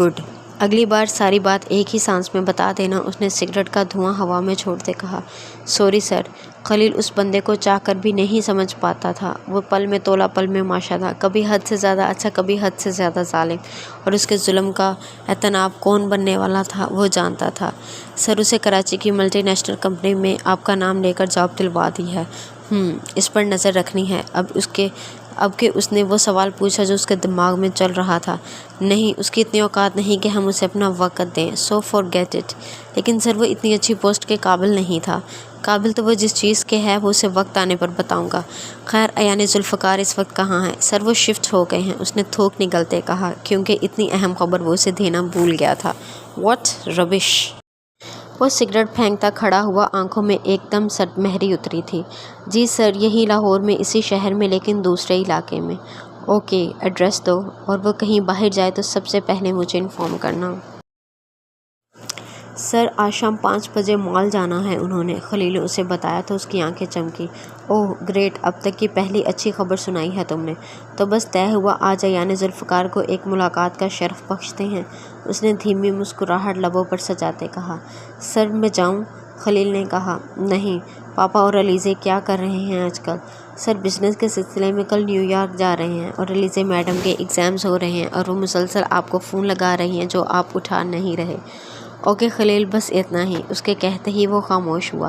Speaker 1: گڈ، اگلی بار ساری بات ایک ہی سانس میں بتا دینا۔ اس نے سگریٹ کا دھواں ہوا میں چھوڑتے کہا۔ سوری سر، خلیل اس بندے کو چاہ کر بھی نہیں سمجھ پاتا تھا۔ وہ پل میں تولا پل میں ماشا تھا، کبھی حد سے زیادہ اچھا، کبھی حد سے زیادہ ظالم، اور اس کے ظلم کا اعتناب کون بننے والا تھا وہ جانتا تھا۔ سر، اسے کراچی کی ملٹی نیشنل کمپنی میں آپ کا نام لے کر جاب دلوا دی ہے۔ اس پر نظر رکھنی ہے۔ اب کہ اس نے وہ سوال پوچھا جو اس کے دماغ میں چل رہا تھا۔ نہیں، اس کی اتنی اوقات نہیں کہ ہم اسے اپنا وقت دیں، سو فارگیٹ اٹ۔ لیکن سر، وہ اتنی اچھی پوسٹ کے قابل نہیں تھا۔ قابل تو وہ جس چیز کے ہے وہ اسے وقت آنے پر بتاؤں گا۔ خیر، ایان ذوالفقار اس وقت کہاں ہے؟ سر، وہ شفٹ ہو گئے ہیں، اس نے تھوک نگلتے کہا، کیونکہ اتنی اہم خبر وہ اسے دینا بھول گیا تھا۔ واٹ ربش! وہ سگریٹ پھینکتا کھڑا ہوا، آنکھوں میں ایک دم سرد مہری اتری تھی۔ جی سر، یہی لاہور میں، اسی شہر میں، لیکن دوسرے علاقے میں۔ اوکے، ایڈریس دو، اور وہ کہیں باہر جائے تو سب سے پہلے مجھے انفارم کرنا۔ سر، آج شام 5 بجے مال جانا ہے انہوں نے، خلیل نے اسے بتایا تو اس کی آنکھیں چمکی۔ اوہ گریٹ، اب تک کی پہلی اچھی خبر سنائی ہے تم نے۔ تو بس طے ہوا، آج ایان ذوالفقار کو ایک ملاقات کا شرف بخشتے ہیں، اس نے دھیمی مسکراہٹ لبوں پر سجاتے کہا۔ سر، میں جاؤں؟ خلیل نے کہا۔ نہیں، پاپا اور علیزے کیا کر رہے ہیں آج کل؟ سر، بزنس کے سلسلے میں کل نیو یارک جا رہے ہیں، اور علیزے میڈم کے ایگزامز ہو رہے ہیں، اور وہ مسلسل آپ کو فون لگا رہی ہیں جو آپ اٹھا نہیں رہے۔ اوکے خلیل، بس اتنا ہی، اس کے کہتے ہی وہ خاموش ہوا۔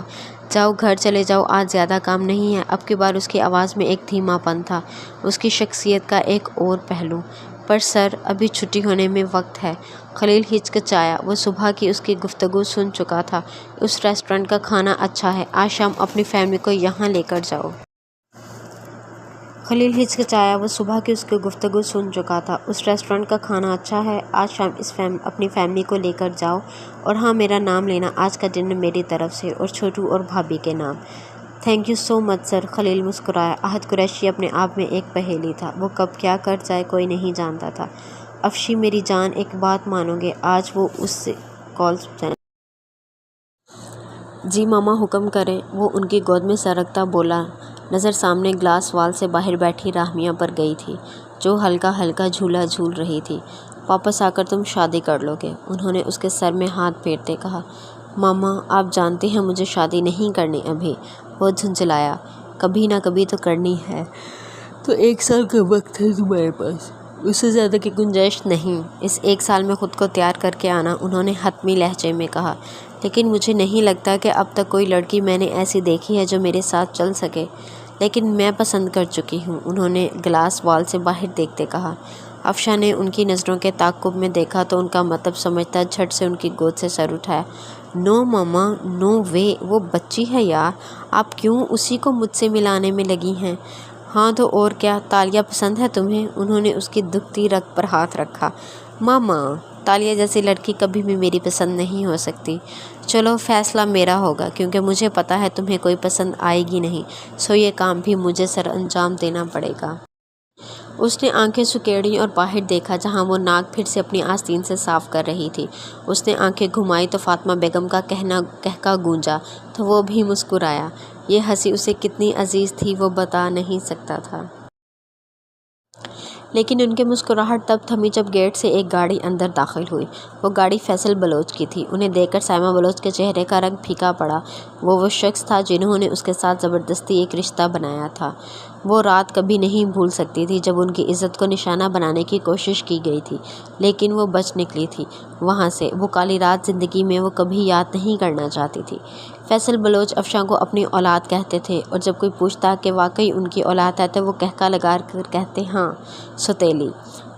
Speaker 1: جاؤ، گھر چلے جاؤ، آج زیادہ کام نہیں ہے۔ اب کی بار اس کی آواز میں ایک دھیما پن تھا، اس کی شخصیت کا ایک اور پہلو۔ پر سر، ابھی چھٹی ہونے میں وقت ہے۔ خلیل ہچکچایا، وہ صبح کی اس کی گفتگو سن چکا تھا۔ اس ریسٹورنٹ کا کھانا اچھا ہے، آج شام اپنی فیملی کو یہاں لے کر جاؤ۔ خلیل ہچکچایا، وہ صبح کی اس کی گفتگو سن چکا تھا۔ اس ریسٹورنٹ کا کھانا اچھا ہے، آج شام اپنی فیملی کو لے کر جاؤ، اور ہاں، میرا نام لینا آج کا ڈنر میری طرف سے، اور چھوٹو اور بھابھی کے نام۔ تھینک یو سو مچ سر، خلیل مسکرایا۔ عہد قریشی اپنے آپ میں ایک پہیلی تھا، وہ کب کیا کر جائے کوئی نہیں جانتا تھا۔ افشی میری جان، ایک بات مانو گے؟ آج وہ اس سے کال سینٹر۔ جی ماما، حکم کریں، وہ ان کی گود میں سرکتا بولا۔ نظر سامنے گلاس وال سے باہر بیٹھی راہمیہ پر گئی تھی، جو ہلکا ہلکا جھولا جھول رہی تھی۔ واپس آ کر تم شادی کر لو گے، انہوں نے اس کے سر میں ہاتھ پھیرتے کہا۔ ماما، آپ جانتی ہیں مجھے شادی نہیں کرنی ابھی، وہ جھنجھلایا۔ کبھی نہ کبھی تو کرنی ہے، تو 1 سال کا وقت ہے تمہارے پاس، اس سے زیادہ کی گنجائش نہیں۔ اس 1 سال میں خود کو تیار کر کے آنا، انہوں نے حتمی لہجے میں کہا۔ لیکن مجھے نہیں لگتا کہ اب تک کوئی لڑکی میں نے ایسی دیکھی ہے جو میرے ساتھ چل سکے، لیکن میں پسند کر چکی ہوں، انہوں نے گلاس وال سے باہر دیکھتے کہا۔ افشا نے ان کی نظروں کے تعاقب میں دیکھا تو ان کا مطلب سمجھتا جھٹ سے ان کی گود سے سر اٹھایا۔ نو ماما، نو وے، وہ بچی ہے یار، آپ کیوں اسی کو مجھ سے ملانے میں لگی ہیں؟ ہاں تو اور کیا، تالیہ پسند ہے تمہیں؟ انہوں نے اس کی دکھتی رگ پر ہاتھ رکھا۔ ماما، تالیہ جیسی لڑکی کبھی بھی میری پسند نہیں ہو سکتی۔ چلو، فیصلہ میرا ہوگا، کیونکہ مجھے پتا ہے تمہیں کوئی پسند آئے گی نہیں، سو یہ کام بھی مجھے سر انجام دینا پڑے گا۔ اس نے آنکھیں سکیڑیں اور باہر دیکھا جہاں وہ ناک پھر سے اپنی آستین سے صاف کر رہی تھی۔ اس نے آنکھیں گھمائی تو فاطمہ بیگم کا کہکا گونجا تو وہ بھی مسکرایا۔ یہ ہنسی اسے کتنی عزیز تھی وہ بتا نہیں سکتا تھا۔ لیکن ان کی مسکراہٹ تب تھمی جب گیٹ سے ایک گاڑی اندر داخل ہوئی۔ وہ گاڑی فیصل بلوچ کی تھی۔ انہیں دیکھ کر سائمہ بلوچ کے چہرے کا رنگ پھیکا پڑا۔ وہ شخص تھا جنہوں نے اس کے ساتھ زبردستی ایک رشتہ بنایا تھا۔ وہ رات کبھی نہیں بھول سکتی تھی جب ان کی عزت کو نشانہ بنانے کی کوشش کی گئی تھی، لیکن وہ بچ نکلی تھی وہاں سے۔ وہ کالی رات زندگی میں وہ کبھی یاد نہیں کرنا چاہتی تھی۔ فیصل بلوچ افشاں کو اپنی اولاد کہتے تھے، اور جب کوئی پوچھتا کہ واقعی ان کی اولاد ہے تو وہ کہکا لگا کر کہتے، ہاں، سوتیلی۔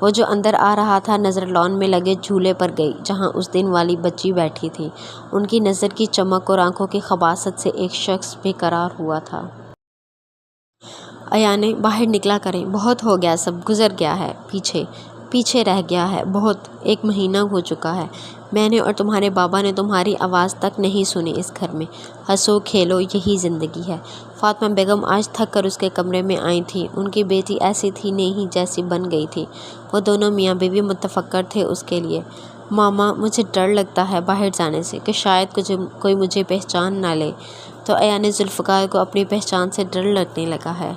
Speaker 1: وہ جو اندر آ رہا تھا نظر لان میں لگے جھولے پر گئی جہاں اس دن والی بچی بیٹھی تھی۔ ان کی نظر کی چمک اور آنکھوں کی خباثت سے ایک شخص بے قرار ہوا تھا۔ ایانے، باہر نکلا کریں، بہت ہو گیا، سب گزر گیا ہے، پیچھے رہ گیا ہے، بہت، 1 مہینہ ہو چکا ہے۔ میں نے اور تمہارے بابا نے تمہاری آواز تک نہیں سنی اس گھر میں۔ ہنسو کھیلو، یہی زندگی ہے۔ فاطمہ بیگم آج تھک کر اس کے کمرے میں آئی تھیں۔ ان کی بیٹی ایسی تھی نہیں جیسی بن گئی تھی۔ وہ دونوں میاں بیوی متفکر تھے اس کے لیے۔ ماما، مجھے ڈر لگتا ہے باہر جانے سے کہ شاید کوئی مجھے پہچان نہ لے۔ تو ایان ذوالفقار کو اپنی پہچان سے ڈر لگنے لگا ہے۔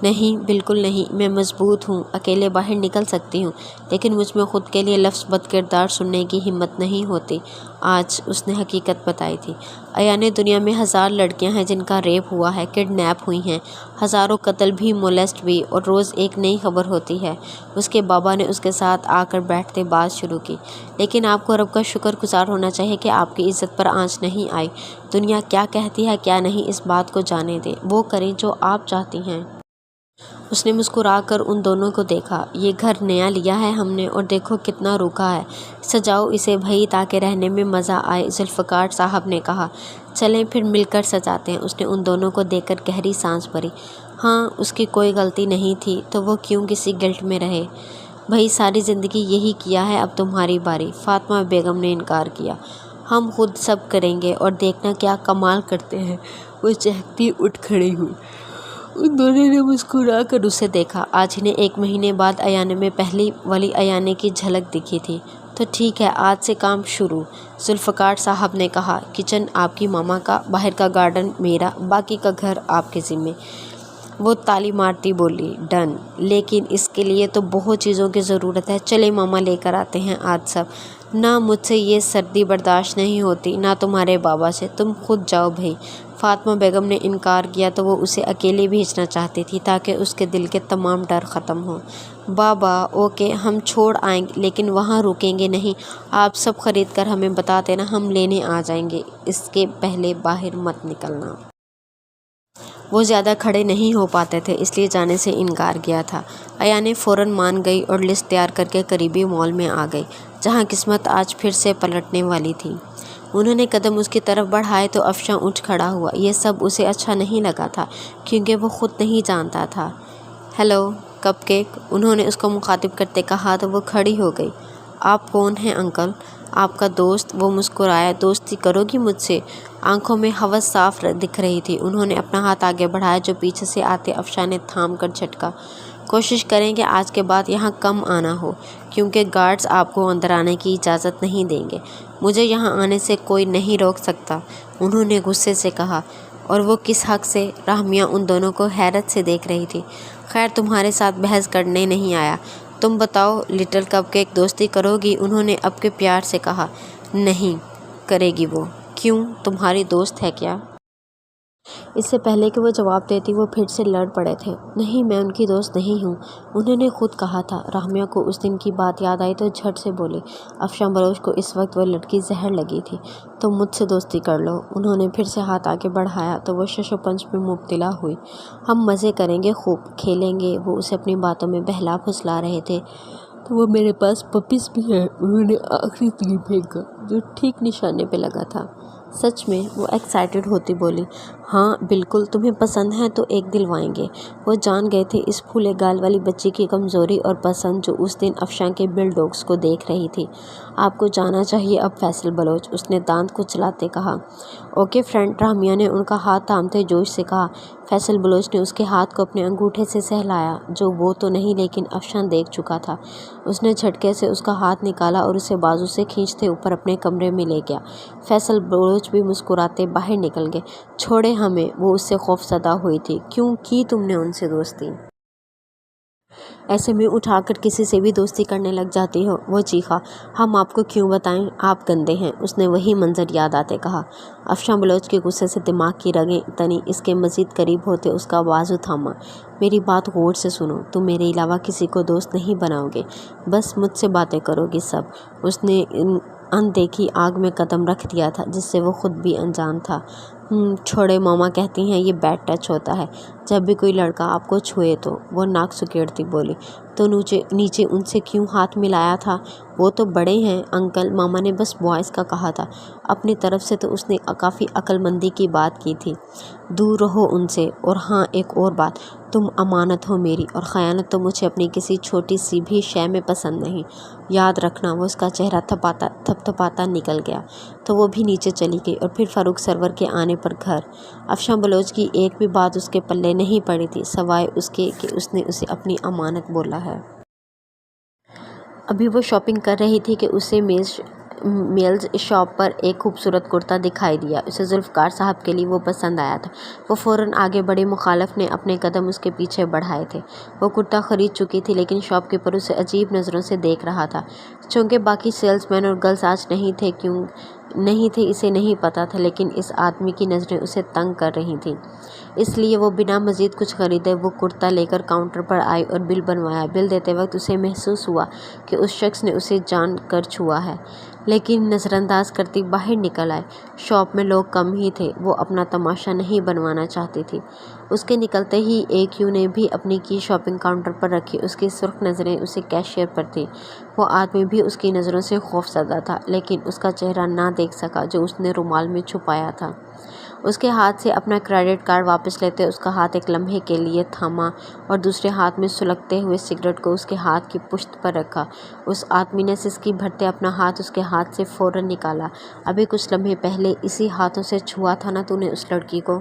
Speaker 1: نہیں، بالکل نہیں، میں مضبوط ہوں، اکیلے باہر نکل سکتی ہوں، لیکن مجھ میں خود کے لیے لفظ بد کردار سننے کی ہمت نہیں ہوتی۔ آج اس نے حقیقت بتائی تھی۔ ایان، دنیا میں 1000 لڑکیاں ہیں جن کا ریپ ہوا ہے، کڈنیپ ہوئی ہیں، ہزاروں قتل بھی، مولیسٹ بھی، اور روز ایک نئی خبر ہوتی ہے۔ اس کے بابا نے اس کے ساتھ آ کر بیٹھتے بات شروع کی۔ لیکن آپ کو رب کا شکر گزار ہونا چاہیے کہ آپ کی عزت پر آنچ نہیں آئی۔ دنیا کیا کہتی ہے کیا نہیں، اس بات کو جانے دیں، وہ کریں جو آپ چاہتی ہیں۔ اس نے مسکرا کر ان دونوں کو دیکھا۔ یہ گھر نیا لیا ہے ہم نے، اور دیکھو کتنا روکھا ہے۔ سجاؤ اسے بھائی تاکہ رہنے میں مزہ آئے، ذوالفقار صاحب نے کہا۔ چلیں پھر مل کر سجاتے ہیں۔ اس نے ان دونوں کو دیکھ کر گہری سانس بھری۔ ہاں، اس کی کوئی غلطی نہیں تھی تو وہ کیوں کسی گلٹ میں رہے؟ بھائی ساری زندگی یہی کیا ہے، اب تمہاری باری۔ فاطمہ بیگم نے انکار کیا۔ ہم خود سب کریں گے، اور دیکھنا کیا کمال کرتے ہیں۔ وہ چہکتی اٹھ کھڑی ہوئی۔ ان دونوں نے مسکرا کر اسے دیکھا۔ آج انہیں 1 مہینے بعد ایانے میں پہلی والی ایانے کی جھلک دکھی تھی۔ تو ٹھیک ہے، آج سے کام شروع، ذوالفقار صاحب نے کہا۔ کچن آپ کی ماما کا، باہر کا گارڈن میرا، باقی کا گھر آپ کے ذمے۔ وہ تالی مارتی بولی۔ ڈن، لیکن اس کے لیے تو بہت چیزوں کی ضرورت ہے۔ چلے ماما لے کر آتے ہیں آج سب۔ نہ مجھ سے یہ سردی برداشت نہیں ہوتی، نہ تمہارے بابا سے، تم خود جاؤ بھائی۔ فاطمہ بیگم نے انکار کیا تو وہ اسے اکیلے بھیجنا چاہتی تھی تاکہ اس کے دل کے تمام ڈر ختم ہوں۔ بابا، اوکے، ہم چھوڑ آئیں گے لیکن وہاں رکیں گے نہیں۔ آپ سب خرید کر ہمیں بتا دینا، ہم لینے آ جائیں گے، اس کے پہلے باہر مت نکلنا۔ وہ زیادہ کھڑے نہیں ہو پاتے تھے، اس لیے جانے سے انکار کیا تھا۔ ایانے فوراً مان گئی اور لسٹ تیار کر کے قریبی مال میں آ گئی، جہاں قسمت آج پھر سے پلٹنے والی تھی۔ انہوں نے قدم اس کی طرف بڑھائے تو افشاں اٹھ کھڑا ہوا۔ یہ سب اسے اچھا نہیں لگا تھا کیونکہ وہ خود نہیں جانتا تھا۔ ہیلو کپ کیک، انہوں نے اس کو مخاطب کرتے کہا تو وہ کھڑی ہو گئی۔ آپ کون ہیں انکل؟ آپ کا دوست، وہ مسکرایا۔ دوستی کرو گی مجھ سے؟ آنکھوں میں ہوس صاف دکھ رہی تھی۔ انہوں نے اپنا ہاتھ آگے بڑھایا جو پیچھے سے آتے افشاں نے تھام کر جھٹکا۔ کوشش کریں کہ آج کے بعد یہاں کم آنا ہو، کیونکہ گارڈز آپ کو اندر آنے کی اجازت نہیں دیں گے۔ مجھے یہاں آنے سے کوئی نہیں روک سکتا، انہوں نے غصے سے کہا۔ اور وہ کس حق سے؟ رحمیہ ان دونوں کو حیرت سے دیکھ رہی تھی۔ خیر، تمہارے ساتھ بحث کرنے نہیں آیا، تم بتاؤ لٹل کپ کیک، دوستی کرو گی؟ انہوں نے اب کے پیار سے کہا۔ نہیں کرے گی وہ۔ کیوں، تمہاری دوست ہے کیا؟ اس سے پہلے کہ وہ جواب دیتی وہ پھر سے لڑ پڑے تھے۔ نہیں، میں ان کی دوست نہیں ہوں، انہوں نے خود کہا تھا۔ رحمیہ کو اس دن کی بات یاد آئی تو جھٹ سے بولی۔ افشاں بلوچ کو اس وقت وہ لڑکی زہر لگی تھی۔ تم مجھ سے دوستی کر لو، انہوں نے پھر سے ہاتھ آگے بڑھایا تو وہ شش و پنج میں مبتلا ہوئی۔ ہم مزے کریں گے، خوب کھیلیں گے، وہ اسے اپنی باتوں میں بہلا پھسلا رہے تھے۔ تو وہ میرے پاس پپیز بھی ہیں، انہوں نے آخری تیر پھینکا جو ٹھیک نشانے پہ لگا تھا۔ سچ میں؟ وہ ایکسائٹڈ ہوتی بولی۔ ہاں بالکل، تمہیں پسند ہیں تو ایک دلوائیں گے۔ وہ جان گئے تھے اس پھولے گال والی بچی کی کمزوری اور پسند جو اس دن افشاں کے بل ڈاگس کو دیکھ رہی تھی۔ آپ کو جانا چاہیے اب فیصل بلوچ، اس نے دانت کچلاتے کہا۔ اوکے فرینڈ، رحمیہ نے ان کا ہاتھ تھامتے جوش سے کہا۔ فیصل بلوچ نے اس کے ہاتھ کو اپنے انگوٹھے سے سہلایا، جو وہ تو نہیں لیکن افشاں دیکھ چکا تھا۔ اس نے جھٹکے سے اس کا ہاتھ نکالا اور اسے بازو سے کھینچتے اوپر اپنے کمرے میں لے گیا۔ فیصل بلوچ بھی مسکراتے باہر نکل گئے۔ چھوڑے ہمیں، وہ اس سے خوفزدہ ہوئی تھی۔ کیوں کی تم نے ان سے دوستی؟ ایسے میں اٹھا کر کسی سے بھی دوستی کرنے لگ جاتی ہو، وہ چیخا۔ ہم آپ کو کیوں بتائیں، آپ گندے ہیں، اس نے وہی منظر یاد آتے کہا۔ افشاں بلوچ کے غصے سے دماغ کی رگیں تنی، اس کے مزید قریب ہوتے اس کا بازو تھاما۔ میری بات غور سے سنو، تم میرے علاوہ کسی کو دوست نہیں بناؤ گے، بس مجھ سے باتیں کرو گی سب۔ اس نے اندیکھی آگ میں قدم رکھ دیا تھا جس سے وہ خود بھی انجان تھا۔ چھوڑے، ماما کہتی ہیں یہ بیڈ ٹچ ہوتا ہے جب بھی کوئی لڑکا آپ کو چھوئے تو، وہ ناک سکیڑتی بولی۔ تو نیچے ان سے کیوں ہاتھ ملایا تھا؟ وہ تو بڑے ہیں انکل، ماما نے بس بوائز کا کہا تھا، اپنی طرف سے تو اس نے کافی عقل مندی کی بات کی تھی۔ دور رہو ان سے۔ اور ہاں ایک اور بات، تم امانت ہو میری، اور خیانت تو مجھے اپنی کسی چھوٹی سی بھی شے میں پسند نہیں، یاد رکھنا۔ وہ اس کا چہرہ تھپ تھپاتا نکل گیا تو وہ بھی نیچے چلی گئی اور پھر فاروق سرور کے آنے پر گھر۔ افشاں بلوچ کی ایک بھی بات اس کے پلے نہیں پڑی تھی سوائے اس کے کہ اس نے اسے اپنی امانت بولا ہے۔ ابھی وہ شاپنگ کر رہی تھی کہ اسے میز میلز شاپ پر ایک خوبصورت کرتا دکھائی دیا۔ اسے ذوالفقار صاحب کے لیے وہ پسند آیا تھا۔ وہ فوراً آگے بڑھی۔ مخالف نے اپنے قدم اس کے پیچھے بڑھائے تھے۔ وہ کرتا خرید چکی تھی لیکن شاپ کیپر اسے عجیب نظروں سے دیکھ رہا تھا۔ چونکہ باقی سیلز مین اور گرلز آج نہیں تھے اسے نہیں پتا تھا، لیکن اس آدمی کی نظریں اسے تنگ کر رہی تھیں، اس لیے وہ بنا مزید کچھ خریدے وہ کرتا لے کر کاؤنٹر پر آئی اور بل بنوایا۔ بل دیتے وقت اسے محسوس ہوا کہ اس شخص نے اسے جان کر چھوا ہے، لیکن نظر انداز کرتی باہر نکل آئی۔ شاپ میں لوگ کم ہی تھے، وہ اپنا تماشا نہیں بنوانا چاہتی تھی۔ اس کے نکلتے ہی ایک یو نے بھی اپنی کی شاپنگ کاؤنٹر پر رکھی۔ اس کی سرخ نظریں اسے کیشیئر پر تھیں۔ وہ آدمی بھی اس کی نظروں سے خوف زدہ تھا، لیکن اس کا چہرہ نہ دیکھ سکا جو اس نے رومال میں چھپایا تھا۔ اس کے ہاتھ سے اپنا کریڈٹ کارڈ واپس لیتے اس کا ہاتھ ایک لمحے کے لیے تھما اور دوسرے ہاتھ میں سلگتے ہوئے سگریٹ کو اس کے ہاتھ کی پشت پر رکھا۔ اس آدمی نے سسکی بھرتے اپنا ہاتھ اس کے ہاتھ سے فوراً نکالا۔ ابھی کچھ لمحے پہلے اسی ہاتھوں سے چھوا تھا نا تو نے اس لڑکی کو؟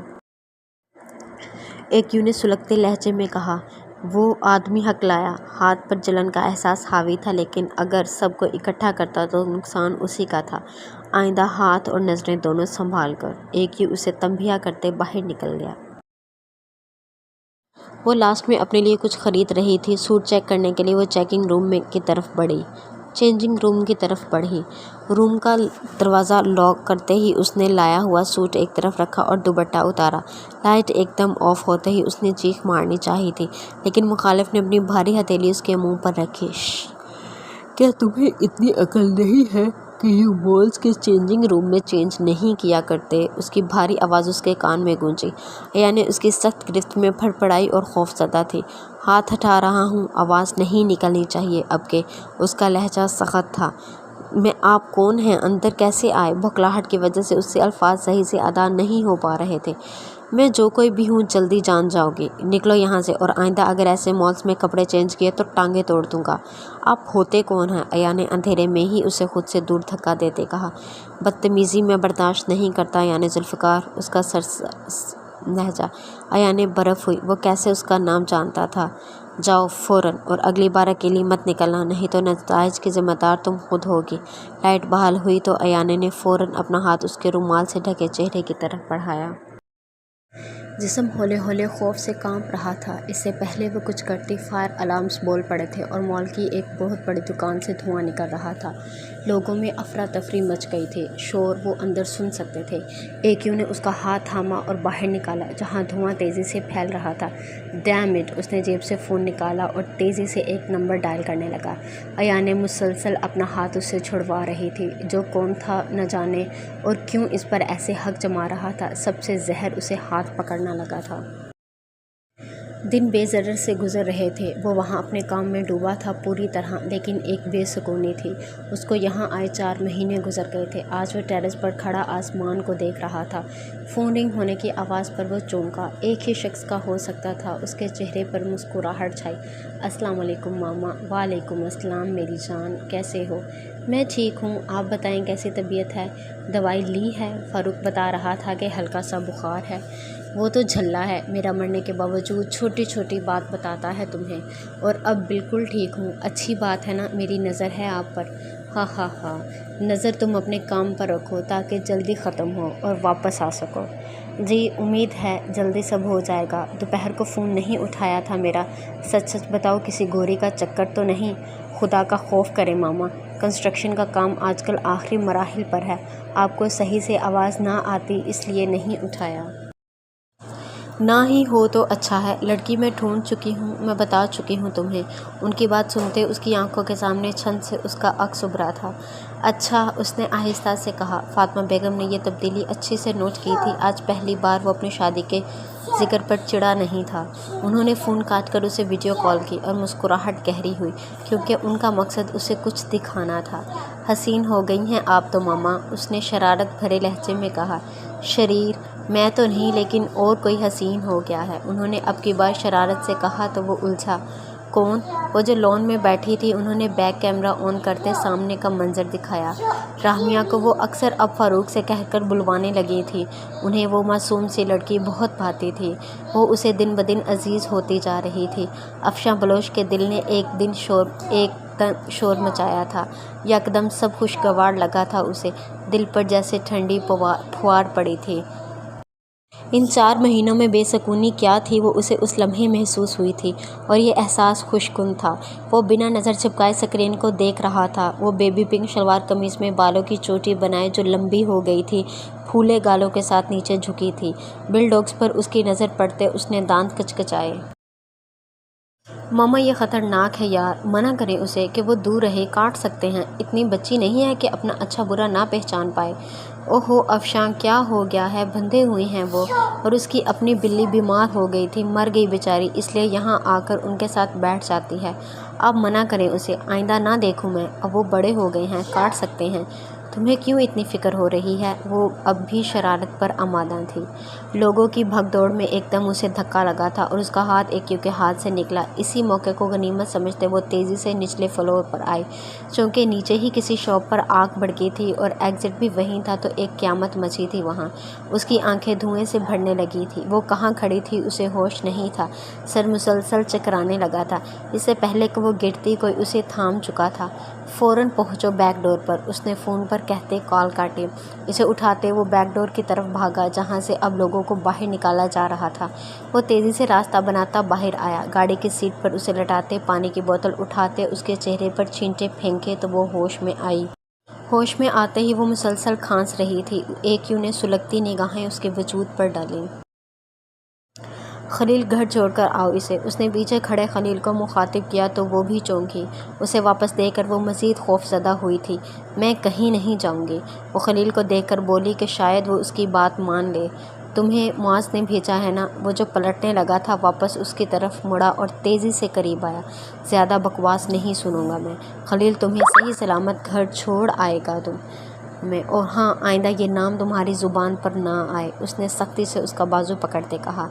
Speaker 1: ایک یو نے سلگتے لہجے میں کہا۔ وہ آدمی ہکلایا۔ ہاتھ پر جلن کا احساس حاوی تھا، لیکن اگر سب کو اکٹھا کرتا تو نقصان اسی کا تھا۔ آئندہ ہاتھ اور نظریں دونوں سنبھال کر۔ ایک یو اسے تنبیہ کرتے باہر نکل گیا۔ وہ لاسٹ میں اپنے لیے کچھ خرید رہی تھی۔ سوٹ چیک کرنے کے لیے وہ چینجنگ روم کی طرف بڑھی۔ روم کا دروازہ لاک کرتے ہی اس نے لایا ہوا سوٹ ایک طرف رکھا اور دوپٹہ اتارا۔ لائٹ ایک دم آف ہوتے ہی اس نے چیخ مارنی چاہی تھی، لیکن مخالف نے اپنی بھاری ہتھیلی اس کے منہ پر رکھی۔ کیا تمہیں اتنی عقل نہیں ہے کہ یو مالز کے چینجنگ روم میں چینج نہیں کیا کرتے؟ اس کی بھاری آواز اس کے کان میں گونجی۔ عیا نے اس کی سخت گرفت میں پھڑپڑائی اور خوف زدہ تھی۔ ہاتھ ہٹا رہا ہوں، آواز نہیں نکلنی چاہیے اب کہ۔ اس کا لہجہ سخت تھا۔ میں آپ کون ہیں؟ اندر کیسے آئے؟ بھکلاہٹ کی وجہ سے اس سے الفاظ صحیح سے ادا نہیں ہو پا رہے تھے۔ میں جو کوئی بھی ہوں جلدی جان جاؤ گی۔ نکلو یہاں سے، اور آئندہ اگر ایسے مالز میں کپڑے چینج کیے تو ٹانگیں توڑ دوں گا۔ آپ ہوتے کون ہیں؟ عیا نے اندھیرے میں ہی اسے خود سے دور دھکا دیتے کہا۔ بدتمیزی میں برداشت نہیں کرتا یعنی ذوالفقار، اس کا لہجہ۔ عیا نے برف ہوئی۔ وہ کیسے اس کا نام جانتا تھا؟ جاؤ فوراً، اور اگلی بار اکیلی مت نکلنا، نہیں تو نتائج کی ذمہ دار تم خود ہوگی۔ لائٹ بحال ہوئی تو عیا نے فوراً اپنا ہاتھ اس کے رومال سے ڈھکے چہرے کی طرف بڑھایا۔ جسم ہولے ہولے خوف سے کانپ رہا تھا۔ اس سے پہلے وہ کچھ کرتی فائر الارمز بول پڑے تھے اور مال کی ایک بہت بڑی دکان سے دھواں نکل رہا تھا۔ لوگوں میں افراتفری مچ گئی تھی۔ شور وہ اندر سن سکتے تھے۔ ایک یو نے اس کا ہاتھ تھاما اور باہر نکالا جہاں دھواں تیزی سے پھیل رہا تھا۔ Dam it! اس نے جیب سے فون نکالا اور تیزی سے ایک نمبر ڈائل کرنے لگا۔ عیا نے مسلسل اپنا ہاتھ اس سے چھڑوا رہی تھی۔ جو کون تھا نہ جانے اور کیوں اس پر ایسے حق جما رہا تھا، سب سے زہر اسے ہاتھ پکڑنا لگا تھا۔ دن بے ضرر سے گزر رہے تھے۔ وہ وہاں اپنے کام میں ڈوبا تھا پوری طرح، لیکن ایک بے سکونی تھی۔ اس کو یہاں آئے 4 مہینے گزر گئے تھے۔ آج وہ ٹیرس پر کھڑا آسمان کو دیکھ رہا تھا۔ فون رنگ ہونے کی آواز پر وہ چونکا۔ ایک ہی شخص کا ہو سکتا تھا۔ اس کے چہرے پر مسکراہٹ چھائی۔ السلام علیکم ماما۔ وعلیکم السلام میری جان، کیسے ہو؟ میں ٹھیک ہوں، آپ بتائیں کیسی طبیعت ہے؟ دوائی لی ہے؟ فاروق بتا رہا تھا کہ ہلکا سا بخار ہے۔ وہ تو جھلا ہے، میرا مرنے کے باوجود چھوٹی چھوٹی بات بتاتا ہے تمہیں، اور اب بالکل ٹھیک ہوں۔ اچھی بات ہے نا، میری نظر ہے آپ پر۔ ہاں ہاں ہاں، نظر تم اپنے کام پر رکھو تاکہ جلدی ختم ہو اور واپس آ سکو۔ جی امید ہے جلدی سب ہو جائے گا۔ دوپہر کو فون نہیں اٹھایا تھا میرا، سچ سچ بتاؤ کسی گوری کا چکر تو نہیں؟ خدا کا خوف کرے ماما، کنسٹرکشن کا کام آج کل آخری مراحل پر ہے، آپ کو صحیح سے آواز نہ آتی اس لیے نہیں اٹھایا۔ نہ ہی ہو تو اچھا ہے، لڑکی میں ڈھونڈ چکی ہوں، میں بتا چکی ہوں تمہیں۔ ان کی بات سنتے اس کی آنکھوں کے سامنے چھن سے اس کا عکس ابھرا تھا۔ اچھا، اس نے آہستہ سے کہا۔ فاطمہ بیگم نے یہ تبدیلی اچھی سے نوٹ کی تھی۔ آج پہلی بار وہ اپنی شادی کے ذکر پر چڑا نہیں تھا۔ انہوں نے فون کاٹ کر اسے ویڈیو کال کی اور مسکراہٹ گہری ہوئی کیونکہ ان کا مقصد اسے کچھ دکھانا تھا۔ حسین ہو گئی ہیں آپ تو ماما، اس نے شرارت بھرے لہجے میں کہا۔ شریر میں تو نہیں، لیکن اور کوئی حسین ہو گیا ہے، انہوں نے اب کی بار شرارت سے کہا تو وہ الجھا۔ کون؟ وہ جو لان میں بیٹھی تھی۔ انہوں نے بیک کیمرہ آن کرتے سامنے کا منظر دکھایا۔ راہمیہ کو وہ اکثر اب فاروق سے کہہ کر بلوانے لگی تھی۔ انہیں وہ معصوم سی لڑکی بہت بھاتی تھی۔ وہ اسے دن بدن عزیز ہوتی جا رہی تھی۔ افشاں بلوچ کے دل نے ایک یکدم شور مچایا تھا۔ یکدم سب خوشگوار لگا تھا اسے، دل پر جیسے ٹھنڈی پھوار پڑی تھی۔ ان 4 مہینوں میں بے سکونی کیا تھی وہ اسے اس لمحے محسوس ہوئی تھی، اور یہ احساس خوش کن تھا۔ وہ بنا نظر جھپکائے اسکرین کو دیکھ رہا تھا۔ وہ بیبی پنک شلوار قمیص میں بالوں کی چوٹی بنائے جو لمبی ہو گئی تھی پھولے گالوں کے ساتھ نیچے جھکی تھی۔ بل ڈاگس پر اس کی نظر پڑتے اس نے دانت کچکچائے۔ ماما یہ خطرناک ہے یار، منع کریں اسے کہ وہ دور رہے، کاٹ سکتے ہیں۔ اتنی بچی نہیں ہے کہ اپنا اچھا برا نہ پہچان پائے۔ اوہو افشاں کیا ہو گیا ہے، بندھے ہوئے ہیں وہ، اور اس کی اپنی بلی بیمار ہو گئی تھی، مر گئی بیچاری، اس لیے یہاں آ کر ان کے ساتھ بیٹھ جاتی ہے۔ آپ منع کریں اسے، آئندہ نہ دیکھوں میں، اب وہ بڑے ہو گئے ہیں، کاٹ سکتے ہیں۔ تمہیں کیوں اتنی فکر ہو رہی ہے؟ وہ اب بھی شرارت پر آمادہ تھی۔ لوگوں کی بھگ دوڑ میں ایک دم اسے دھکا لگا تھا اور اس کا ہاتھ ایکیو کے ہاتھ سے نکلا۔ اسی موقع کو غنیمت سمجھتے وہ تیزی سے نچلے فلور پر آئے۔ چونکہ نیچے ہی کسی شاپ پر آگ بھڑکی تھی اور ایگزٹ بھی وہیں تھا تو ایک قیامت مچی تھی وہاں۔ اس کی آنکھیں دھوئیں سے بھرنے لگی تھیں۔ وہ کہاں کھڑی تھی اسے ہوش نہیں تھا، سر مسلسل چکرانے لگا تھا۔ اس سے پہلے کہ وہ گرتی کوئی اسے تھام چکا تھا۔ فوراً پہنچو بیک ڈور پر، اس نے فون پر کہتے کال کاٹی۔ اسے اٹھاتے وہ بیک ڈور کی طرف بھاگا جہاں سے اب لوگوں کو باہر نکالا جا رہا تھا۔ وہ تیزی سے راستہ بناتا باہر آیا، گاڑی کی سیٹ پر اسے لٹاتے، پانی کی بوتل اٹھاتے اس کے چہرے پر چھینٹے پھینکے تو وہ ہوش میں آئی۔ ہوش میں آتے ہی وہ مسلسل کھانس رہی تھی۔ ایکیو نے سلگتی نگاہیں اس کے وجود پر ڈالیں۔ خلیل گھر چھوڑ کر آؤ اسے، اس نے پیچھے کھڑے خلیل کو مخاطب کیا تو وہ بھی چونکی۔ اسے واپس دیکھ کر وہ مزید خوف زدہ ہوئی تھی۔ میں کہیں نہیں جاؤں گی، وہ خلیل کو دیکھ کر بولی کہ شاید وہ اس کی بات مان لے۔ تمہیں معاذ نے بھیجا ہے نا؟ وہ جو پلٹنے لگا تھا واپس اس کی طرف مڑا اور تیزی سے قریب آیا۔ زیادہ بکواس نہیں سنوں گا میں، خلیل تمہیں صحیح سلامت گھر چھوڑ آئے گا میں، اور ہاں آئندہ یہ نام تمہاری زبان پر نہ آئے، اس نے سختی سے اس کا بازو پکڑتے کہا۔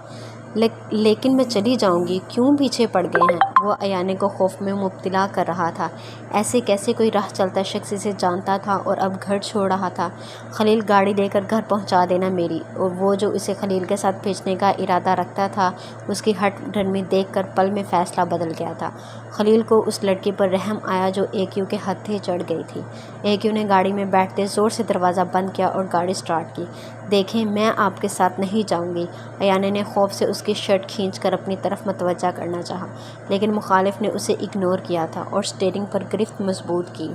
Speaker 1: لیکن میں چلی جاؤں گی، کیوں پیچھے پڑ گئے ہیں؟ وہ ایانے کو خوف میں مبتلا کر رہا تھا۔ ایسے کیسے کوئی راہ چلتا شخص اسے جانتا تھا اور اب گھر چھوڑ رہا تھا؟ خلیل گاڑی لے کر گھر پہنچا دینا میری، اور وہ جو اسے خلیل کے ساتھ بھیجنے کا ارادہ رکھتا تھا اس کی ہٹ ڈرمی دیکھ کر پل میں فیصلہ بدل گیا تھا۔ خلیل کو اس لڑکی پر رحم آیا جو ایکیو کے ہتھے چڑھ گئی تھی۔ ایکیو نے گاڑی میں بیٹھتے زور سے دروازہ بند کیا اور گاڑی سٹارٹ کی۔ دیکھیں میں آپ کے ساتھ نہیں جاؤں گی، ایانے نے خوف سے اس کی شرٹ کھینچ کر اپنی طرف متوجہ کرنا چاہا، لیکن مخالف نے اسے اگنور کیا تھا اور سٹیئرنگ پر گرفت مضبوط کی۔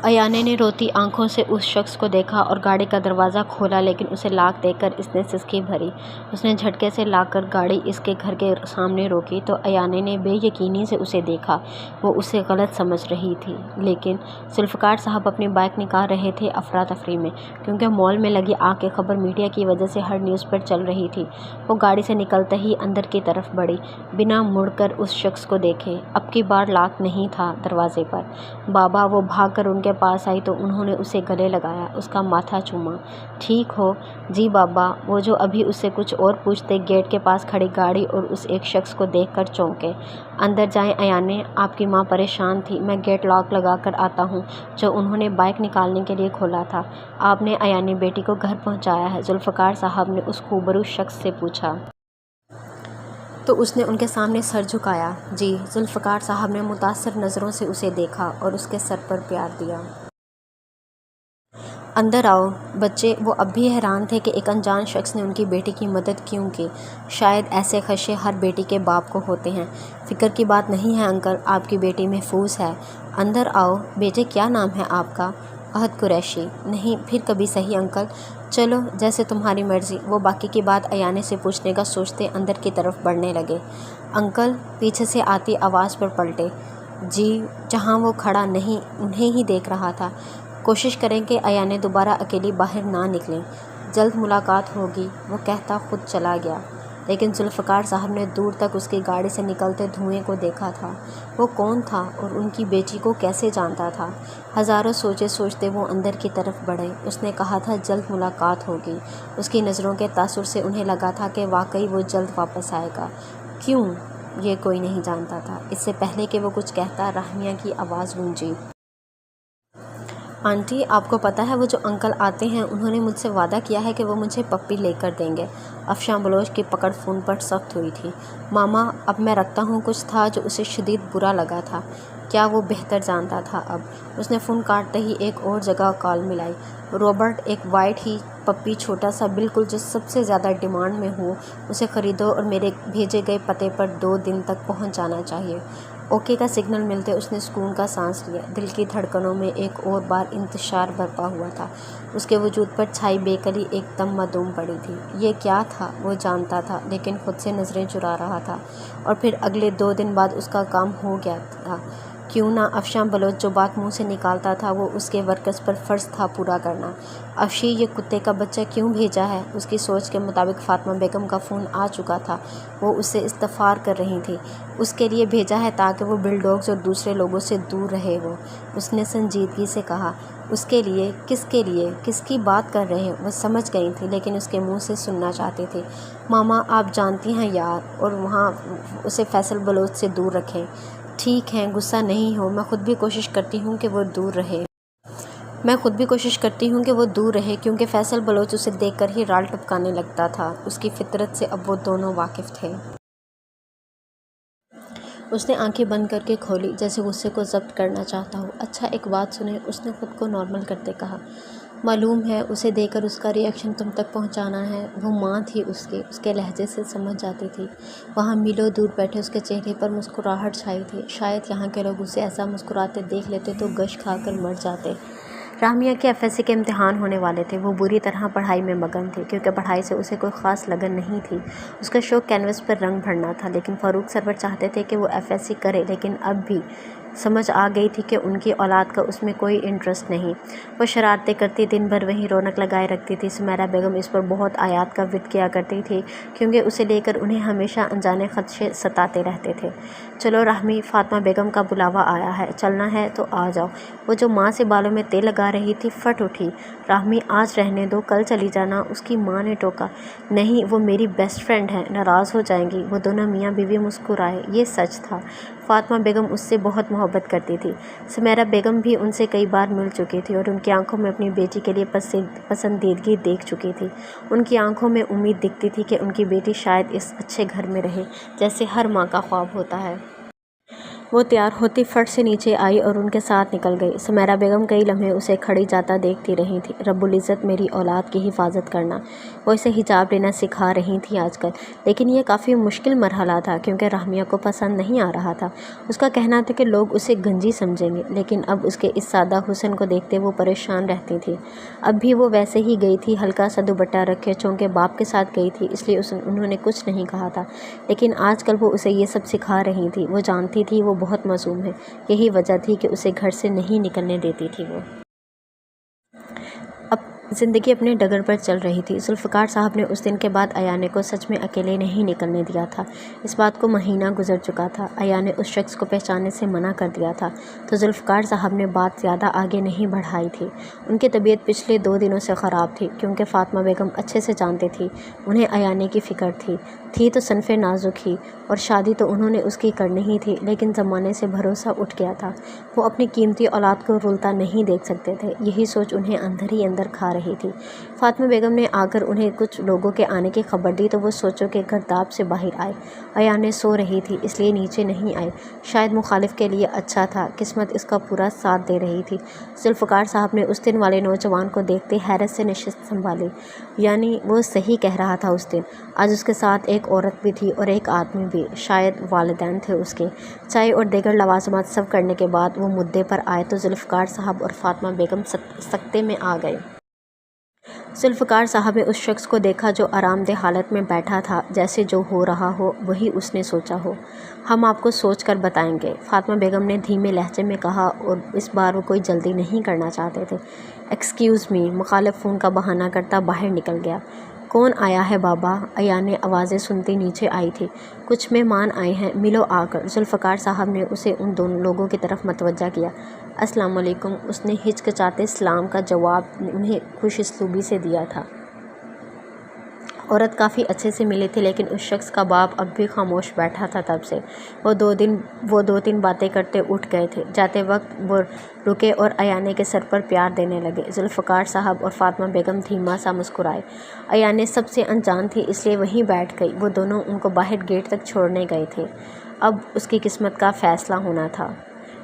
Speaker 1: ایانے نے روتی آنکھوں سے اس شخص کو دیکھا اور گاڑی کا دروازہ کھولا، لیکن اسے لاک دے کر اس نے سسکی بھری۔ اس نے جھٹکے سے لا کر گاڑی اس کے گھر کے سامنے روکی تو ایانے نے بے یقینی سے اسے دیکھا۔ وہ اسے غلط سمجھ رہی تھی، لیکن ذوالفقار صاحب اپنی بائک نکال رہے تھے افراتفری میں، کیونکہ مال میں لگی آگ کی خبر میڈیا کی وجہ سے ہر نیوز پر چل رہی تھی۔ وہ گاڑی سے نکلتے ہی اندر کی طرف بڑھی، بنا مڑ کر اس شخص کو دیکھے۔ اب کی بار لاک نہیں تھا دروازے پر۔ بابا، وہ بھاگ کر ان کے پاس آئی تو انہوں نے اسے گلے لگایا، اس کا ماتھا چوما۔ ٹھیک ہو؟ جی بابا۔ وہ جو ابھی اس سے کچھ اور پوچھتے گیٹ کے پاس کھڑی گاڑی اور اس ایک شخص کو دیکھ کر چونکے۔ اندر جائیں ایانے، آپ کی ماں پریشان تھی، میں گیٹ لاک لگا کر آتا ہوں، جو انہوں نے بائک نکالنے کے لیے کھولا تھا۔ آپ نے ایانے بیٹی کو گھر پہنچایا ہے؟ ذوالفقار صاحب نے اس خوبرو شخص سے پوچھا۔ تو اس نے ان کے سامنے سر جھکایا۔ جی۔ ذوالفقار صاحب نے متاثر نظروں سے اسے دیکھا اور اس کے سر پر پیار دیا۔ اندر آؤ بچے۔ وہ اب بھی حیران تھے کہ ایک انجان شخص نے ان کی بیٹی کی مدد کیوں کی۔ شاید ایسے خدشے ہر بیٹی کے باپ کو ہوتے ہیں۔ فکر کی بات نہیں ہے انکل، آپ کی بیٹی محفوظ ہے۔ اندر آؤ بیٹے، کیا نام ہے آپ کا؟ احد قریشی۔ نہیں، پھر کبھی صحیح انکل، چلو جیسے تمہاری مرضی۔ وہ باقی کی بات ایانے سے پوچھنے کا سوچتے اندر کی طرف بڑھنے لگے۔ انکل پیچھے سے آتی آواز پر پلٹے۔ جی۔ جہاں وہ کھڑا نہیں انہیں ہی دیکھ رہا تھا۔ کوشش کریں کہ ایانے دوبارہ اکیلی باہر نہ نکلیں، جلد ملاقات ہوگی، وہ کہتا خود چلا گیا۔ لیکن ذوالفقار صاحب نے دور تک اس کی گاڑی سے نکلتے دھوئیں کو دیکھا تھا۔ وہ کون تھا اور ان کی بیٹی کو کیسے جانتا تھا؟ ہزاروں سوچے سوچتے وہ اندر کی طرف بڑھے۔ اس نے کہا تھا جلد ملاقات ہوگی۔ اس کی نظروں کے تاثر سے انہیں لگا تھا کہ واقعی وہ جلد واپس آئے گا۔ کیوں؟ یہ کوئی نہیں جانتا تھا۔ اس سے پہلے کہ وہ کچھ کہتا، راہمیہ کی آواز گونجی۔ آنٹی، آپ کو پتہ ہے وہ جو انکل آتے ہیں انہوں نے مجھ سے وعدہ کیا ہے کہ وہ مجھے پپی لے کر دیں گے۔ افشاں بلوچ کی پکڑ فون پر سخت ہوئی تھی۔ ماما، اب میں رکھتا ہوں۔ کچھ تھا جو اسے شدید برا لگا تھا۔ کیا وہ بہتر جانتا تھا اب؟ اس نے فون کاٹتے ہی ایک اور جگہ کال ملائی۔ رابرٹ، ایک وائٹ ہی پپی چھوٹا سا بالکل جو سب سے زیادہ ڈیمانڈ میں ہو اسے خریدو اور میرے بھیجے گئے پتے پر 2 دن تک پہنچ جانا چاہیے۔ اوکے کا سگنل ملتے اس نے سکون کا سانس لیا۔ دل کی دھڑکنوں میں ایک اور بار انتشار برپا ہوا تھا۔ اس کے وجود پر چھائی بے کلی ایک دم معدوم پڑی تھی۔ یہ کیا تھا وہ جانتا تھا، لیکن خود سے نظریں چرا رہا تھا۔ اور پھر اگلے 2 دن بعد اس کا کام ہو گیا تھا۔ کیوں نہ افشاں بلوچ جو بات منہ سے نکالتا تھا وہ اس کے ورکرز پر فرض تھا پورا کرنا۔ افشی، یہ کتے کا بچہ کیوں بھیجا ہے؟ اس کی سوچ کے مطابق فاطمہ بیگم کا فون آ چکا تھا۔ وہ اس سے استفسار کر رہی تھی۔ اس کے لیے بھیجا ہے تاکہ وہ بل ڈاگز اور دوسرے لوگوں سے دور رہے وہ۔ اس نے سنجیدگی سے کہا۔ اس کے لیے؟ کس کے لیے؟ کس کی بات کر رہے ہیں؟ وہ سمجھ گئی تھی لیکن اس کے منہ سے سننا چاہتی تھی۔ ماما، آپ جانتی ہیں یار، اور وہاں اسے فیصل بلوچ سے دور رکھیں۔ ٹھیک ہے، غصہ نہیں ہو، میں خود بھی کوشش کرتی ہوں کہ وہ دور رہے کیونکہ فیصل بلوچ اسے دیکھ کر ہی رال ٹپکانے لگتا تھا۔ اس کی فطرت سے اب وہ دونوں واقف تھے۔ اس نے آنکھیں بند کر کے کھولی جیسے غصے کو ضبط کرنا چاہتا ہو۔ اچھا ایک بات سنیں، اس نے خود کو نارمل کرتے کہا۔ معلوم ہے اسے دیکھ کر اس کا ری ایکشن تم تک پہنچانا ہے۔ وہ ماں تھی اس کے لہجے سے سمجھ جاتی تھی۔ وہاں میلوں دور بیٹھے اس کے چہرے پر مسکراہٹ چھائی تھی۔ شاید یہاں کے لوگ اسے ایسا مسکراتے دیکھ لیتے تو غش کھا کر مر جاتے۔ رحمیہ کے FSC کے امتحان ہونے والے تھے۔ وہ بری طرح پڑھائی میں مگن تھی کیونکہ پڑھائی سے اسے کوئی خاص لگن نہیں تھی۔ اس کا شوق کینوس پر رنگ بھرنا تھا، لیکن فاروق سرور چاہتے تھے کہ وہ FSC کرے، لیکن اب بھی سمجھ آ گئی تھی کہ ان کی اولاد کا اس میں کوئی انٹرسٹ نہیں۔ وہ شرارتیں کرتی دن بھر وہیں رونق لگائے رکھتی تھی۔ سمیرہ بیگم اس پر بہت آیات کا ود کیا کرتی تھی کیونکہ اسے لے کر انہیں ہمیشہ انجانے خدشے ستاتے رہتے تھے۔ چلو راہمی، فاطمہ بیگم کا بلاوا آیا ہے، چلنا ہے تو آ جاؤ۔ وہ جو ماں سے بالوں میں تیل لگا رہی تھی پھٹ اٹھی۔ راہمی، آج رہنے دو، کل چلی جانا، اس کی ماں نے ٹوکا۔ نہیں، وہ میری بیسٹ فرینڈ ہے، ناراض ہو جائیں گی۔ وہ دونوں میاں بیوی مسکرائے۔ یہ سچ تھا، فاطمہ بیگم اس سے بہت محبت کرتی تھی۔ سمیرہ بیگم بھی ان سے کئی بار مل چکی تھی اور ان کی آنکھوں میں اپنی بیٹی کے لیے پسندیدگی دیکھ چکی تھی۔ ان کی آنکھوں میں امید دکھتی تھی کہ ان کی بیٹی شاید اس اچھے گھر میں رہے جیسے ہر ماں کا خواب ہوتا ہے۔ وہ تیار ہوتی فٹ سے نیچے آئی اور ان کے ساتھ نکل گئی۔ سمیرہ بیگم کئی لمحے اسے کھڑی جاتا دیکھتی رہی تھی۔ رب العزت میری اولاد کی حفاظت کرنا۔ وہ اسے حجاب لینا سکھا رہی تھیں آج کل، لیکن یہ کافی مشکل مرحلہ تھا کیونکہ راہمیہ کو پسند نہیں آ رہا تھا۔ اس کا کہنا تھا کہ لوگ اسے گنجی سمجھیں گے، لیکن اب اس کے اس سادہ حسن کو دیکھتے وہ پریشان رہتی تھی۔ اب بھی وہ ویسے ہی گئی تھی، ہلکا سا دوپٹہ رکھے، چونکہ باپ کے ساتھ گئی تھی اس لیے انہوں نے کچھ نہیں کہا تھا، لیکن آج کل وہ اسے یہ سب سکھا رہی تھی۔ وہ جانتی تھی وہ بہت معصوم ہے، یہی وجہ تھی کہ اسے گھر سے نہیں نکلنے دیتی تھی۔ وہ اب زندگی اپنے ڈگر پر چل رہی تھی۔ ذوالفقار صاحب نے اس دن کے بعد ایانے کو سچ میں اکیلے نہیں نکلنے دیا تھا۔ اس بات کو مہینہ گزر چکا تھا۔ ایاز نے اس شخص کو پہچاننے سے منع کر دیا تھا تو ذوالفقار صاحب نے بات زیادہ آگے نہیں بڑھائی تھی۔ ان کی طبیعت پچھلے 2 دنوں سے خراب تھی کیونکہ فاطمہ بیگم اچھے سے جانتے تھی انہیں ایانے کی فکر تھی تو صنف نازک ہی، اور شادی تو انہوں نے اس کی کرنی ہی تھی، لیکن زمانے سے بھروسہ اٹھ گیا تھا۔ وہ اپنی قیمتی اولاد کو رلتا نہیں دیکھ سکتے تھے۔ یہی سوچ انہیں اندر ہی اندر کھا رہی تھی۔ فاطمہ بیگم نے آ کر انہیں کچھ لوگوں کے آنے کی خبر دی تو وہ سوچوں کے گرداب سے باہر آئے۔ ایاز سو رہی تھی اس لیے نیچے نہیں آئے، شاید مخالف کے لیے اچھا تھا، قسمت اس کا پورا ساتھ دے رہی تھی۔ ذوالفقار صاحب نے اس دن والے نوجوان کو دیکھتے حیرت سے نشست سنبھالی۔ یعنی وہ صحیح کہہ رہا تھا اس دن۔ آج اس کے ساتھ ایک عورت بھی تھی اور ایک آدمی بھی، شاید والدین تھے اس کے۔ چائے اور دیگر لوازمات سرو کرنے کے بعد وہ مدعے پر آئے تو ذوالفقار صاحب اور فاطمہ بیگم سکتے میں آ گئے۔ ذوالفقار صاحب نے اس شخص کو دیکھا جو آرام دہ حالت میں بیٹھا تھا، جیسے جو ہو رہا ہو وہی اس نے سوچا ہو۔ ہم آپ کو سوچ کر بتائیں گے، فاطمہ بیگم نے دھیمے لہجے میں کہا، اور اس بار وہ کوئی جلدی نہیں کرنا چاہتے تھے۔ ایکسکیوز می، مخالف فون کا بہانہ کرتا باہر نکل گیا۔ کون آیا ہے بابا؟ ایاز نے آوازیں سنتی نیچے آئی تھی۔ کچھ مہمان آئے ہیں، ملو آ کر۔ ذوالفقار صاحب نے اسے ان دونوں لوگوں کی طرف متوجہ کیا۔ السلام علیکم، اس نے ہچکچاتے سلام کا جواب انہیں خوش اسلوبی سے دیا تھا۔ عورت کافی اچھے سے ملی تھی لیکن اس شخص کا باپ اب بھی خاموش بیٹھا تھا تب سے۔ وہ دو تین باتیں کرتے اٹھ گئے تھے۔ جاتے وقت وہ رکے اور ایاز کے سر پر پیار دینے لگے۔ ذوالفقار صاحب اور فاطمہ بیگم دھیما سا مسکرائے۔ ایاز سب سے انجان تھی اس لیے وہیں بیٹھ گئی۔ وہ دونوں ان کو باہر گیٹ تک چھوڑنے گئے تھے۔ اب اس کی قسمت کا فیصلہ ہونا تھا۔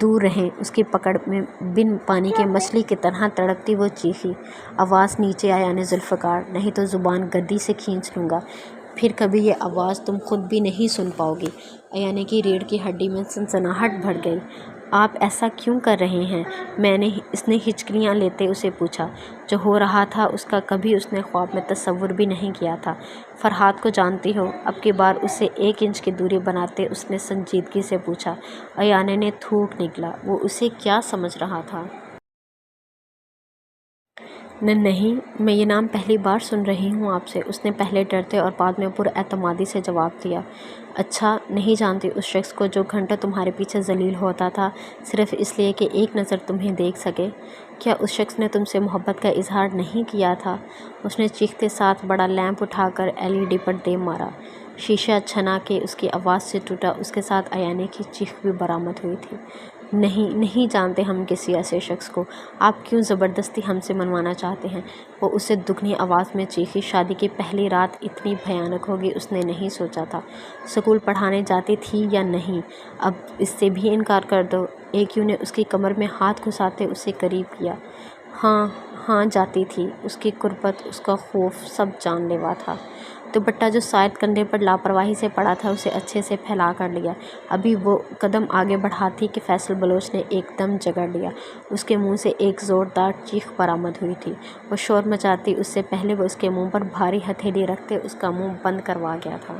Speaker 1: دور رہیں۔ اس کی پکڑ میں بن پانی کے مچھلی کی طرح تڑپتی وہ چیخی۔ آواز نیچے آیا نے ذوالفقار، نہیں تو زبان گدی سے کھینچ لوں گا، پھر کبھی یہ آواز تم خود بھی نہیں سن پاؤ گی۔ ایانے کی ریڑھ کی ہڈی میں سنسناہٹ بھر گئی۔ آپ ایسا کیوں کر رہے ہیں؟ اس نے ہچکیاں لیتے اسے پوچھا۔ جو ہو رہا تھا اس کا کبھی اس نے خواب میں تصور بھی نہیں کیا تھا۔ فرحاد کو جانتی ہو؟ اب کی بار اس سے 1 انچ کی دوری بناتے اس نے سنجیدگی سے پوچھا۔ ایانے نے تھوک نکلا۔ وہ اسے کیا سمجھ رہا تھا؟ نہیں، میں یہ نام پہلی بار سن رہی ہوں آپ سے، اس نے پہلے ڈرتے اور بعد میں پر اعتمادی سے جواب دیا۔ اچھا، نہیں جانتی اس شخص کو جو گھنٹوں تمہارے پیچھے ذلیل ہوتا تھا صرف اس لیے کہ ایک نظر تمہیں دیکھ سکے؟ کیا اس شخص نے تم سے محبت کا اظہار نہیں کیا تھا؟ اس نے چیختے ساتھ بڑا لیمپ اٹھا کر LED پر دے مارا۔ شیشہ چھنا کے اس کی آواز سے ٹوٹا۔ اس کے ساتھ ایانے کی چیخ بھی برآمد ہوئی تھی۔ نہیں جانتے ہم کسی ایسے شخص کو۔ آپ کیوں زبردستی ہم سے منوانا چاہتے ہیں؟ وہ اس سے دگنی آواز میں چیخی۔ شادی کی پہلی رات اتنی بھیانک ہوگی اس نے نہیں سوچا تھا۔ اسکول پڑھانے جاتی تھی یا نہیں؟ اب اس سے بھی انکار کر دو۔ AQ نے اس کی کمر میں ہاتھ گھساتے اسے قریب کیا۔ ہاں جاتی تھی۔ اس کی قربت، اس کا خوف سب جان لیوا تھا۔ دوپٹہ جو شاید کندھے پر لاپرواہی سے پڑا تھا اسے اچھے سے پھیلا کر لیا۔ ابھی وہ قدم آگے بڑھاتی کہ فیصل بلوچ نے ایک دم جگڑ لیا۔ اس کے منہ سے ایک زوردار چیخ برآمد ہوئی تھی۔ وہ شور مچاتی اس سے پہلے وہ اس کے منہ پر بھاری ہتھیلی رکھتے اس کا منہ بند کروا گیا تھا۔